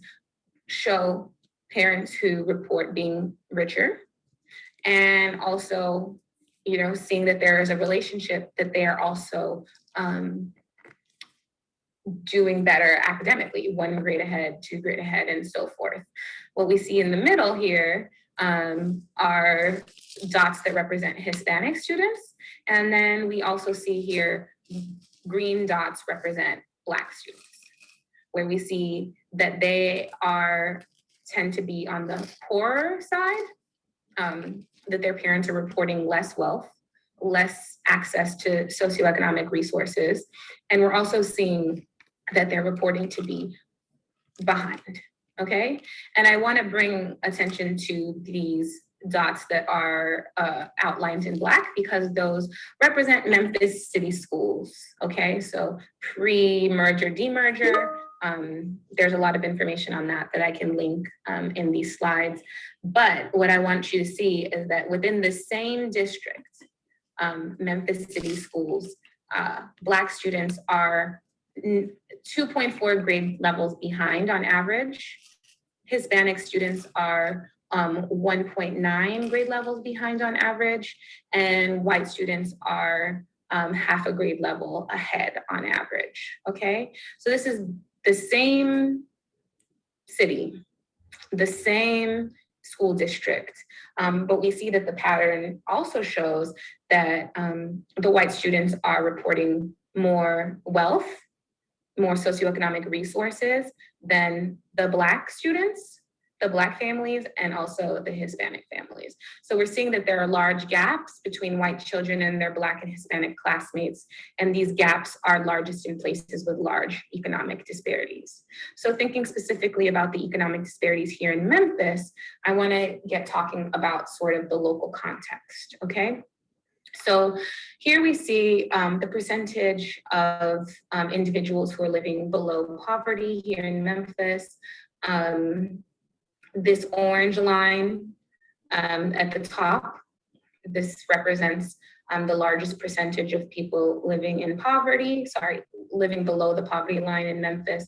show parents who report being richer, and also, seeing that there is a relationship that they are also doing better academically, 1 grade ahead, 2 grade ahead, and so forth. What we see in the middle here are dots that represent Hispanic students. And then we also see here green dots represent Black students, where we see that they tend to be on the poorer side, that their parents are reporting less wealth, less access to socioeconomic resources. And we're also seeing that they're reporting to be behind. Okay, and I want to bring attention to these dots that are outlined in Black, because those represent Memphis city schools. Okay, so pre-merger, demerger, there's a lot of information on that I can link in these slides. But what I want you to see is that within the same district, Memphis city schools, Black students are 2.4 grade levels behind on average. Hispanic students are 1.9 grade levels behind on average, and white students are half a grade level ahead on average, okay? So this is the same city, the same school district, but we see that the pattern also shows that the white students are reporting more wealth, more socioeconomic resources than the Black students, the Black families, and also the Hispanic families. So we're seeing that there are large gaps between white children and their Black and Hispanic classmates, and these gaps are largest in places with large economic disparities. So thinking specifically about the economic disparities here in Memphis, I want to get talking about sort of the local context, okay? So here we see the percentage of individuals who are living below poverty here in Memphis. This orange line at the top, this represents the largest percentage of people living in poverty, living below the poverty line in Memphis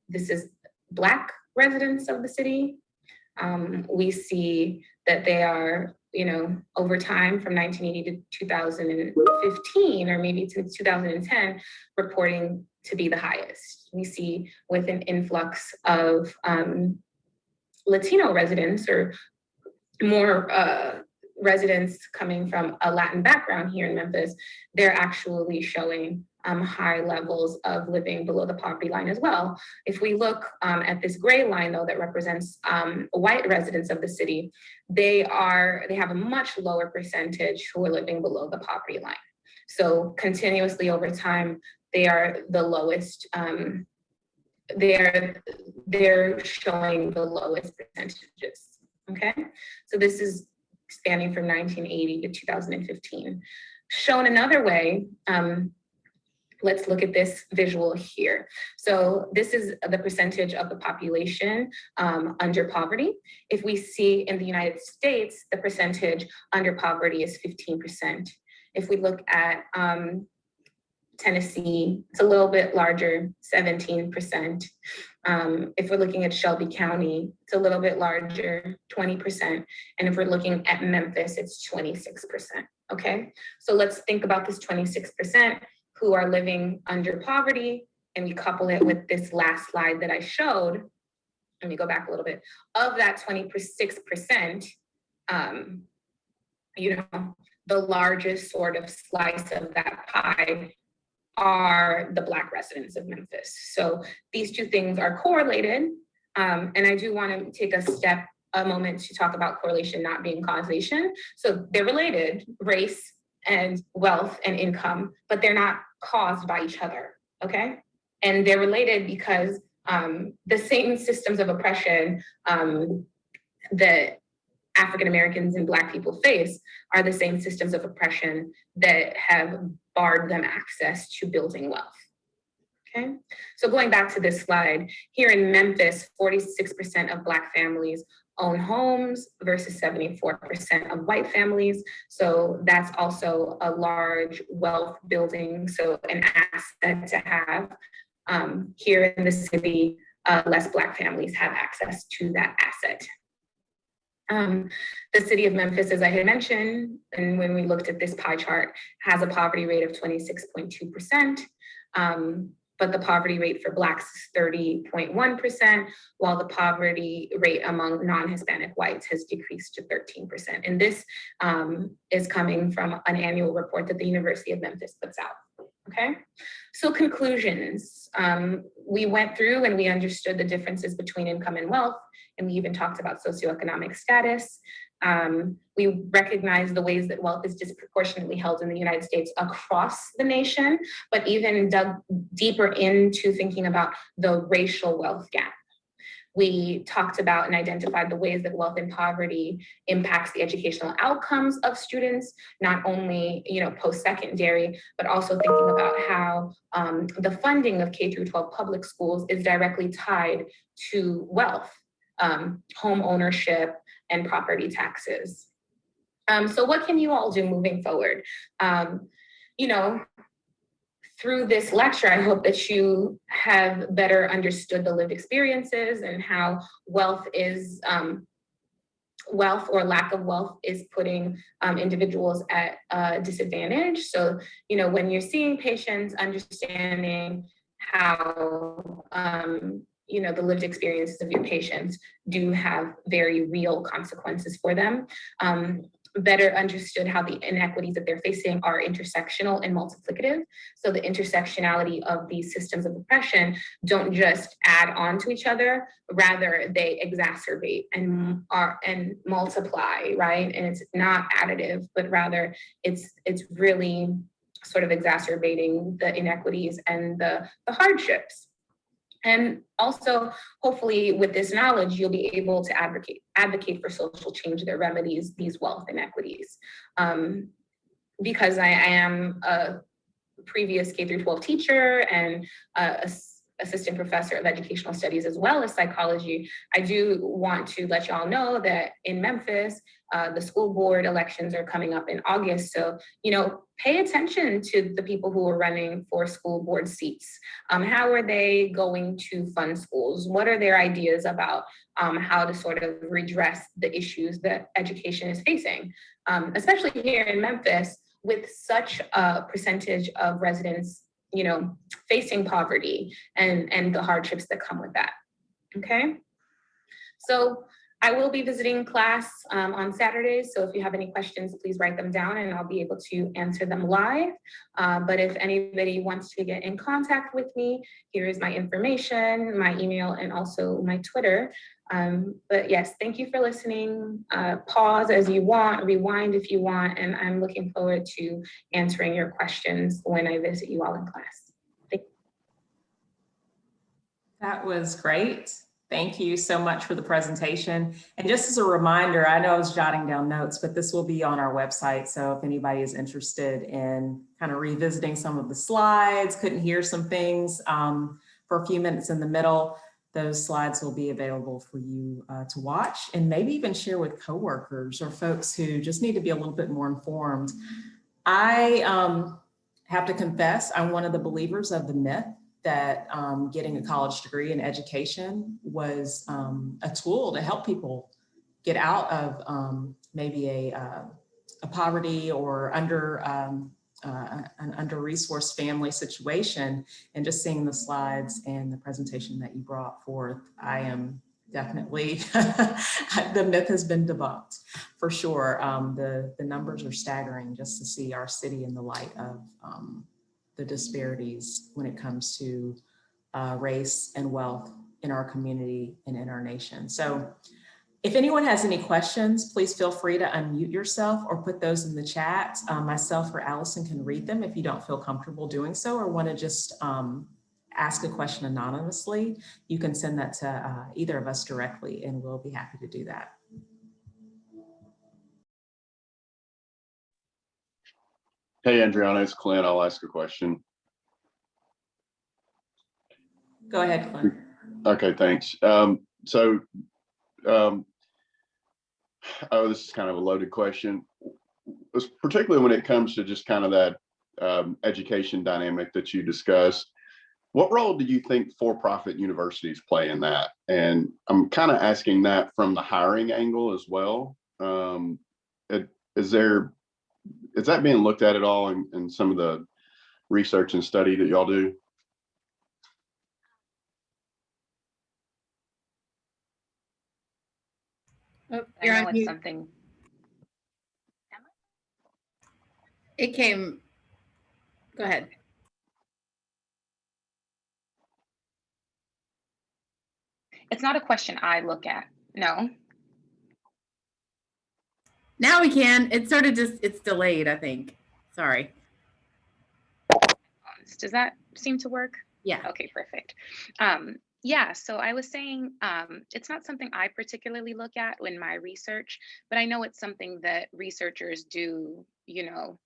this is Black residents of the city. We see that they are, over time from 1980 to 2015, or maybe to 2010, reporting to be the highest. We see with an influx of Latino residents, or more residents coming from a Latin background here in Memphis, they're actually showing high levels of living below the poverty line as well. If we look at this gray line, though, that represents white residents of the city, they have a much lower percentage who are living below the poverty line. So continuously over time, they are the lowest. They're showing the lowest percentages. Okay, so this is spanning from 1980 to 2015. Shown another way, let's look at this visual here. So this is the percentage of the population under poverty. If we see in the United States, the percentage under poverty is 15%. If we look at Tennessee, it's a little bit larger, 17%. If we're looking at Shelby County, it's a little bit larger, 20%. And if we're looking at Memphis, it's 26%, okay? So let's think about this 26% who are living under poverty, and we couple it with this last slide that I showed. Let me go back a little bit. Of that 26%, you know, the largest sort of slice of that pie are the Black residents of Memphis. So these two things are correlated. And I do want to take a moment to talk about correlation not being causation. So they're related, race and wealth and income, but they're not caused by each other, okay? And they're related because the same systems of oppression that African Americans and Black people face are the same systems of oppression that have barred them access to building wealth. Okay, so going back to this slide, here in Memphis, 46% of Black families own homes versus 74% of white families. So that's also a large wealth building, so an asset to have. Here in the city, less Black families have access to that asset. The city of Memphis, as I had mentioned, and when we looked at this pie chart, has a poverty rate of 26.2%, but the poverty rate for Blacks is 30.1%, while the poverty rate among non-Hispanic whites has decreased to 13%. And this is coming from an annual report that the University of Memphis puts out. Okay, so conclusions. We went through and we understood the differences between income and wealth, and we even talked about socioeconomic status. We recognize the ways that wealth is disproportionately held in the United States across the nation, but even dug deeper into thinking about the racial wealth gap. We talked about and identified the ways that wealth and poverty impacts the educational outcomes of students, not only post-secondary, but also thinking about how the funding of K through 12 public schools is directly tied to wealth, home ownership, and property taxes. So what can you all do moving forward? Through this lecture, I hope that you have better understood the lived experiences and how wealth or lack of wealth is putting individuals at a disadvantage. So, when you're seeing patients, understanding how, the lived experiences of your patients do have very real consequences for them. Better understood how the inequities that they're facing are intersectional and multiplicative. So the intersectionality of these systems of oppression don't just add on to each other, rather they exacerbate and multiply, right? And it's not additive, but rather it's really sort of exacerbating the inequities and the hardships. And also, hopefully, with this knowledge, you'll be able to advocate for social change that remedies these wealth inequities. Because I am a previous K through 12 teacher and assistant professor of educational studies as well as psychology, I do want to let y'all know that in Memphis, the school board elections are coming up in August. So, pay attention to the people who are running for school board seats. How are they going to fund schools? What are their ideas about how to sort of redress the issues that education is facing? Especially here in Memphis, with such a percentage of residents, facing poverty and the hardships that come with that, okay? So I will be visiting class on Saturdays, so if you have any questions, please write them down and I'll be able to answer them live. But if anybody wants to get in contact with me, here is my information, my email, and also my Twitter. But yes, thank you for listening. Pause as you want, rewind if you want, and I'm looking forward to answering your questions when I visit you all in class. That was great. Thank you so much for the presentation. And just as a reminder, I know I was jotting down notes, but this will be on our website. So if anybody is interested in kind of revisiting some of the slides, couldn't hear some things for a few minutes in the middle, those slides will be available for you to watch and maybe even share with coworkers or folks who just need to be a little bit more informed. I have to confess, I'm one of the believers of the myth that getting a college degree in education was a tool to help people get out of maybe a poverty or an under-resourced family situation. And just seeing the slides and the presentation that you brought forth, I am definitely, the myth has been debunked for sure. The numbers are staggering just to see our city in the light of the disparities when it comes to race and wealth in our community and in our nation. So if anyone has any questions, please feel free to unmute yourself or put those in the chat. Myself or Allison can read them if you don't feel comfortable doing so or want to just ask a question anonymously. You can send that to either of us directly and we'll be happy to do that. Hey, Adriana, it's Clint. I'll ask a question. Go ahead, Clint. Okay, thanks. Oh, this is kind of a loaded question. Particularly when it comes to just kind of that education dynamic that you discussed. What role do you think for-profit universities play in that? And I'm kind of asking that from the hiring angle as well. Is that being looked at all in some of the research and study that y'all do? Oh, I you're know on it's mute. something. It came. Go ahead. It's not a question I look at. No. Now we can. It sort of just, it's delayed, I think. Sorry. Does that seem to work? Yeah. Okay, perfect. Yeah, so I was saying it's not something I particularly look at in my research, but I know it's something that researchers do, you know,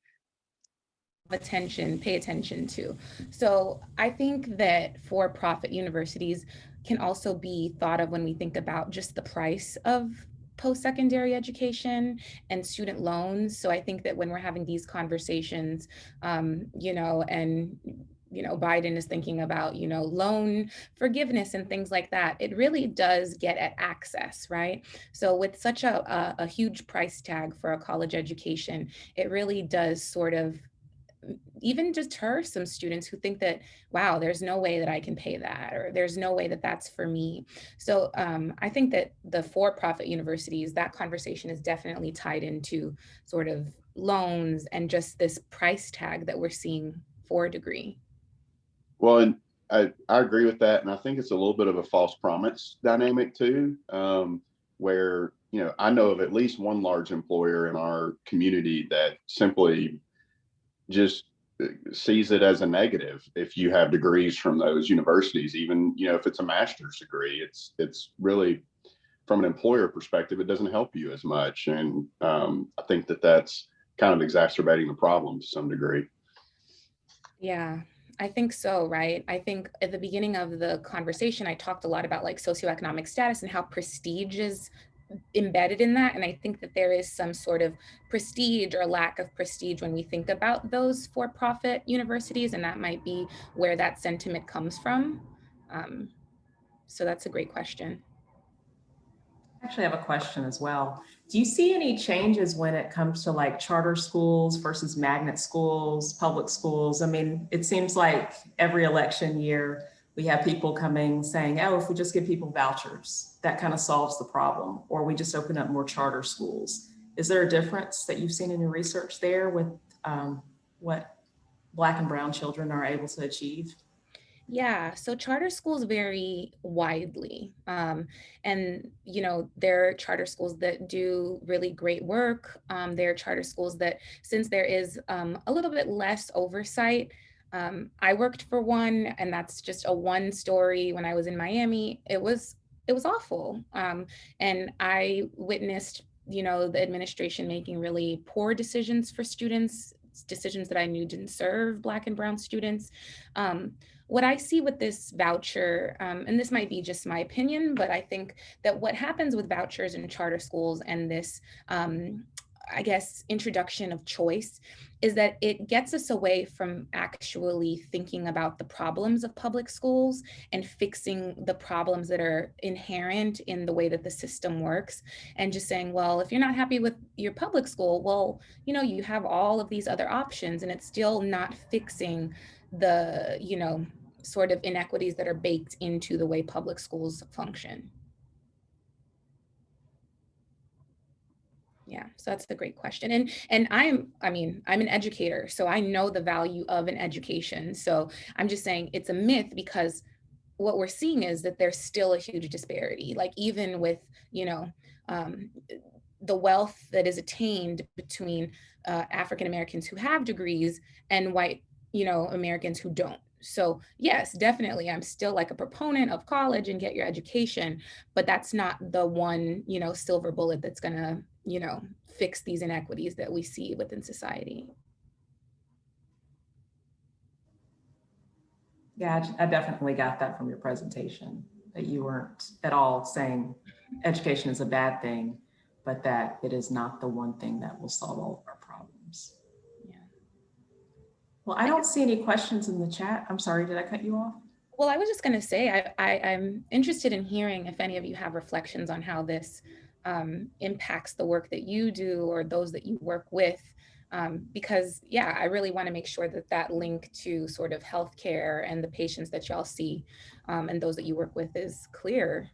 pay attention to. So I think that for-profit universities can also be thought of when we think about just the price of post-secondary education and student loans. So I think that when we're having these conversations, Biden is thinking about, loan forgiveness and things like that, it really does get at access, right? So with such a huge price tag for a college education, it really does sort of even deter some students who think that, wow, there's no way that I can pay that, or there's no way that that's for me. So I think that the for-profit universities, that conversation is definitely tied into sort of loans and just this price tag that we're seeing for a degree. Well, and I agree with that. And I think it's a little bit of a false promise dynamic too, where, I know of at least one large employer in our community that simply just sees it as a negative if you have degrees from those universities, even if it's a master's degree. It's really, from an employer perspective, it doesn't help you as much, and I think that's kind of exacerbating the problem to some degree. Yeah, I think so, right? I think at the beginning of the conversation, I talked a lot about like socioeconomic status and how prestige is embedded in that. And I think that there is some sort of prestige or lack of prestige when we think about those for-profit universities, and that might be where that sentiment comes from. So that's a great question. I actually have a question as well. Do you see any changes when it comes to like charter schools versus magnet schools, public schools? I mean, it seems like every election year we have people coming saying, oh, if we just give people vouchers, that kind of solves the problem, or we just open up more charter schools. Is there a difference that you've seen in your research there with what Black and brown children are able to achieve? Yeah, so charter schools vary widely. And, there are charter schools that do really great work. There are charter schools that, since there is a little bit less oversight, I worked for one, and that's just a one story when I was in Miami. It was it was awful. And I witnessed, the administration making really poor decisions for students, decisions that I knew didn't serve Black and brown students. What I see with this voucher, and this might be just my opinion, but I think that what happens with vouchers in charter schools and this, I guess, introduction of choice is that it gets us away from actually thinking about the problems of public schools and fixing the problems that are inherent in the way that the system works, and just saying, well, if you're not happy with your public school, well, you have all of these other options, and it's still not fixing the, sort of inequities that are baked into the way public schools function. Yeah, so that's a great question. And I'm an educator, so I know the value of an education. So I'm just saying it's a myth, because what we're seeing is that there's still a huge disparity. Like, even with, the wealth that is attained between African Americans who have degrees and white, Americans who don't. So yes, definitely, I'm still like a proponent of college and get your education, but that's not the one, silver bullet that's gonna, fix these inequities that we see within society. Yeah, I definitely got that from your presentation, that you weren't at all saying education is a bad thing, but that it is not the one thing that will solve all of our problems. Yeah. Well, I don't see any questions in the chat. I'm sorry, did I cut you off? Well, I was just going to say, I'm interested in hearing if any of you have reflections on how this impacts the work that you do or those that you work with. Because yeah, I really want to make sure that that link to sort of healthcare and the patients that y'all see and those that you work with is clear.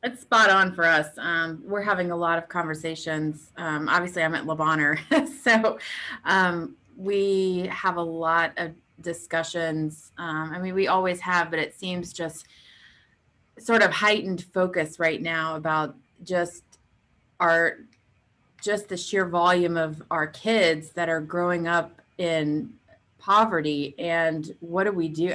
It's spot on for us. We're having a lot of conversations. Obviously, I'm at Le Bonheur, so we have a lot of discussions. We always have, but it seems just sort of heightened focus right now about just the sheer volume of our kids that are growing up in poverty. And what do we do?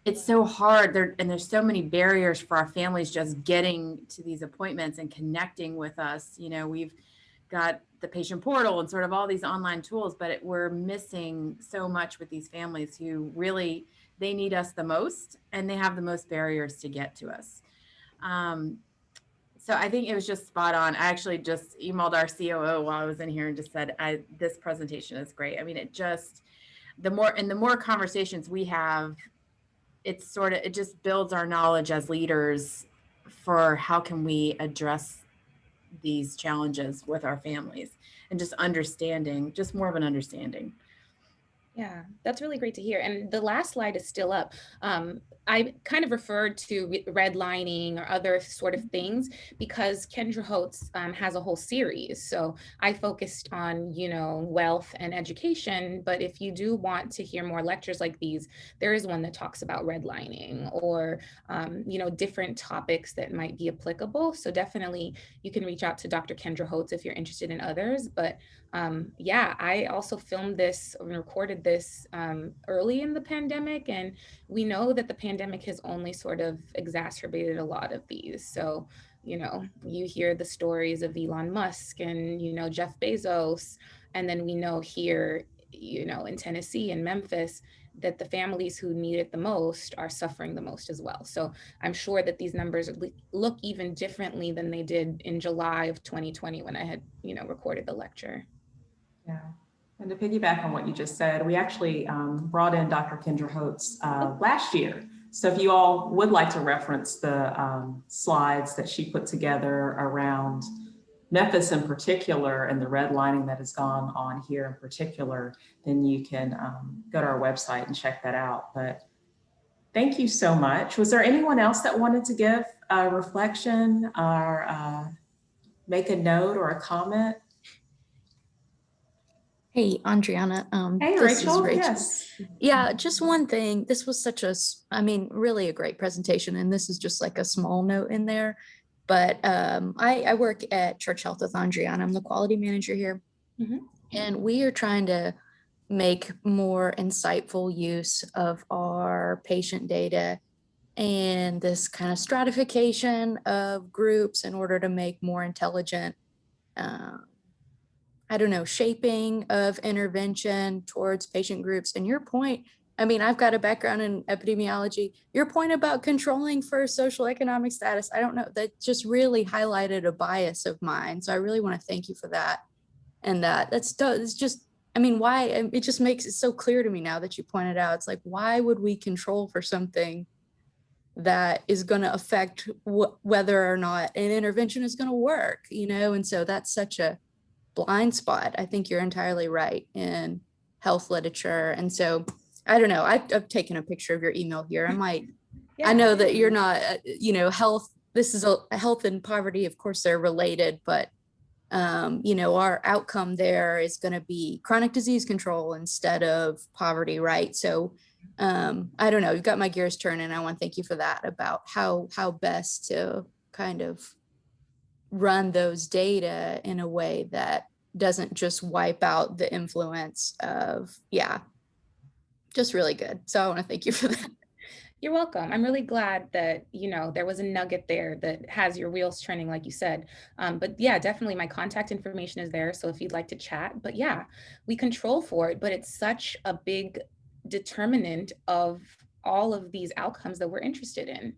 It's so hard there, and there's so many barriers for our families just getting to these appointments and connecting with us. We've got the patient portal and sort of all these online tools, but we're missing so much with these families who really, they need us the most, and they have the most barriers to get to us. So I think it was just spot on. I actually just emailed our COO while I was in here and just said, this presentation is great. The more conversations we have, it just builds our knowledge as leaders for how can we address these challenges with our families, and just more of an understanding. Yeah, that's really great to hear. And the last slide is still up. I kind of referred to redlining or other sort of things because Kendra Holtz has a whole series. So I focused on, wealth and education. But if you do want to hear more lectures like these, there is one that talks about redlining or, different topics that might be applicable. So definitely you can reach out to Dr. Kendra Holtz if you're interested in others. But yeah, I also filmed this and recorded this early in the pandemic, and we know that the pandemic has only sort of exacerbated a lot of these. So, you hear the stories of Elon Musk and, Jeff Bezos, and then we know here, in Tennessee and Memphis, that the families who need it the most are suffering the most as well. So I'm sure that these numbers look even differently than they did in July of 2020 when I had, recorded the lecture. Yeah, and to piggyback on what you just said, we actually brought in Dr. Kendra Holtz last year. So if you all would like to reference the slides that she put together around Memphis in particular and the redlining that has gone on here in particular, then you can go to our website and check that out. But thank you so much. Was there anyone else that wanted to give a reflection or make a note or a comment? Hey, Andriana. Hey, Rachel. Yes. Yeah, just one thing. This was really a great presentation, and this is just like a small note in there. But I work at Church Health with Andriana. I'm the quality manager here. Mm-hmm. And we are trying to make more insightful use of our patient data and this kind of stratification of groups in order to make more intelligent, I don't know, shaping of intervention towards patient groups. And your point, I mean, I've got a background in epidemiology. Your point about controlling for socioeconomic status, I don't know, that just really highlighted a bias of mine. So I really want to thank you for that. And it's just, I mean, why? It just makes it so clear to me now that you pointed out. It's like, why would we control for something that is going to affect whether or not an intervention is going to work, you know? And so that's such a blind spot. I think you're entirely right in health literature. And so I don't know, I've taken a picture of your email here. I might, I know that you're not, you know, health, this is a health and poverty, of course they're related, but you know, our outcome there is going to be chronic disease control instead of poverty, right? So I don't know, you've got my gears turning. I want to thank you for that, about how best to kind of run those data in a way that doesn't just wipe out the influence of, just really good. So I want to thank you for that. You're welcome. I'm really glad that, you know, there was a nugget there that has your wheels turning, like you said. But yeah, definitely my contact information is there. So if you'd like to chat, but yeah, we control for it, but it's such a big determinant of all of these outcomes that we're interested in.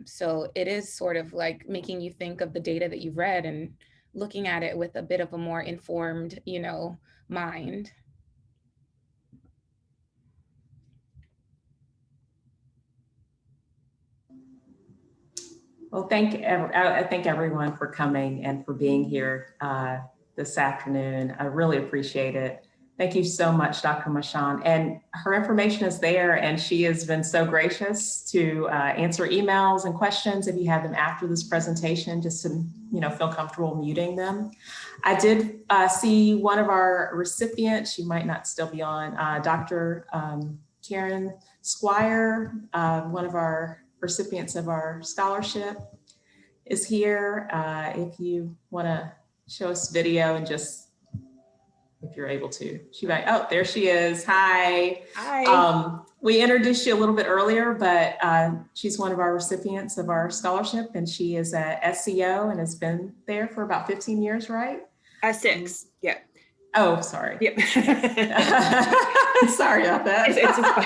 So it is sort of like making you think of the data that you've read and looking at it with a bit of a more informed, you know, mind. Well, I thank everyone for coming and for being here this afternoon. I really appreciate it. Thank you so much, Dr. Marchand. And her information is there, and she has been so gracious to answer emails and questions if you have them after this presentation, just to, you know, feel comfortable muting them. I did see one of our recipients, she might not still be on, Dr. Karen Squire, one of our recipients of our scholarship, is here. If you want to show us video and just, if you're able to, she might, oh, there she is. Hi. Hi. We introduced you a little bit earlier, but she's one of our recipients of our scholarship, and she is at SCO and has been there for about 15 years, right? 6, yeah. Oh, sorry. Yep. Sorry about that.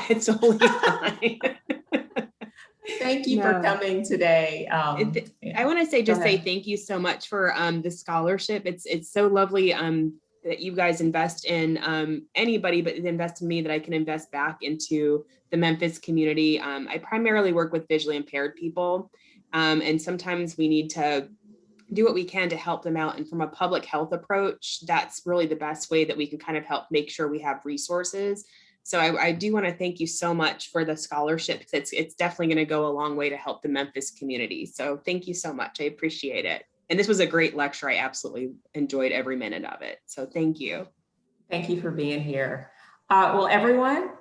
It's totally fine. Thank you for coming today. I want to say thank you so much for the scholarship. It's so lovely that you guys invest in anybody, but invest in me, that I can invest back into the Memphis community. I primarily work with visually impaired people, and sometimes we need to do what we can to help them out. And from a public health approach, that's really the best way that we can kind of help make sure we have resources. So I do want to thank you so much for the scholarship. It's definitely going to go a long way to help the Memphis community. So thank you so much. I appreciate it. And this was a great lecture. I absolutely enjoyed every minute of it. So thank you. Thank you for being here. Well, everyone,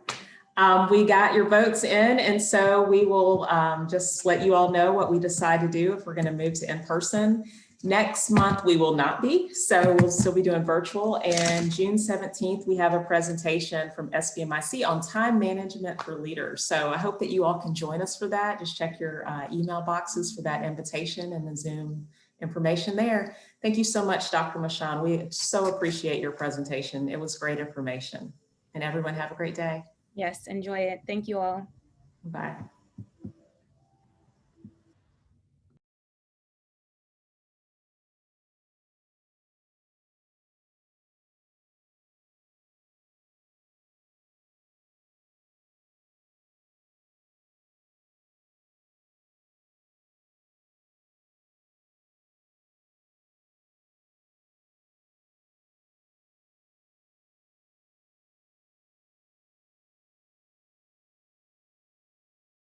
we got your votes in, and so we will just let you all know what we decide to do if we're going to move to in-person. Next month, we will not be, so we'll still be doing virtual. And June 17th, we have a presentation from SBMIC on time management for leaders. So I hope that you all can join us for that. Just check your email boxes for that invitation and the Zoom information there. Thank you so much, Dr. Marchand. We so appreciate your presentation. It was great information. And everyone have a great day. Yes, enjoy it. Thank you all. Bye.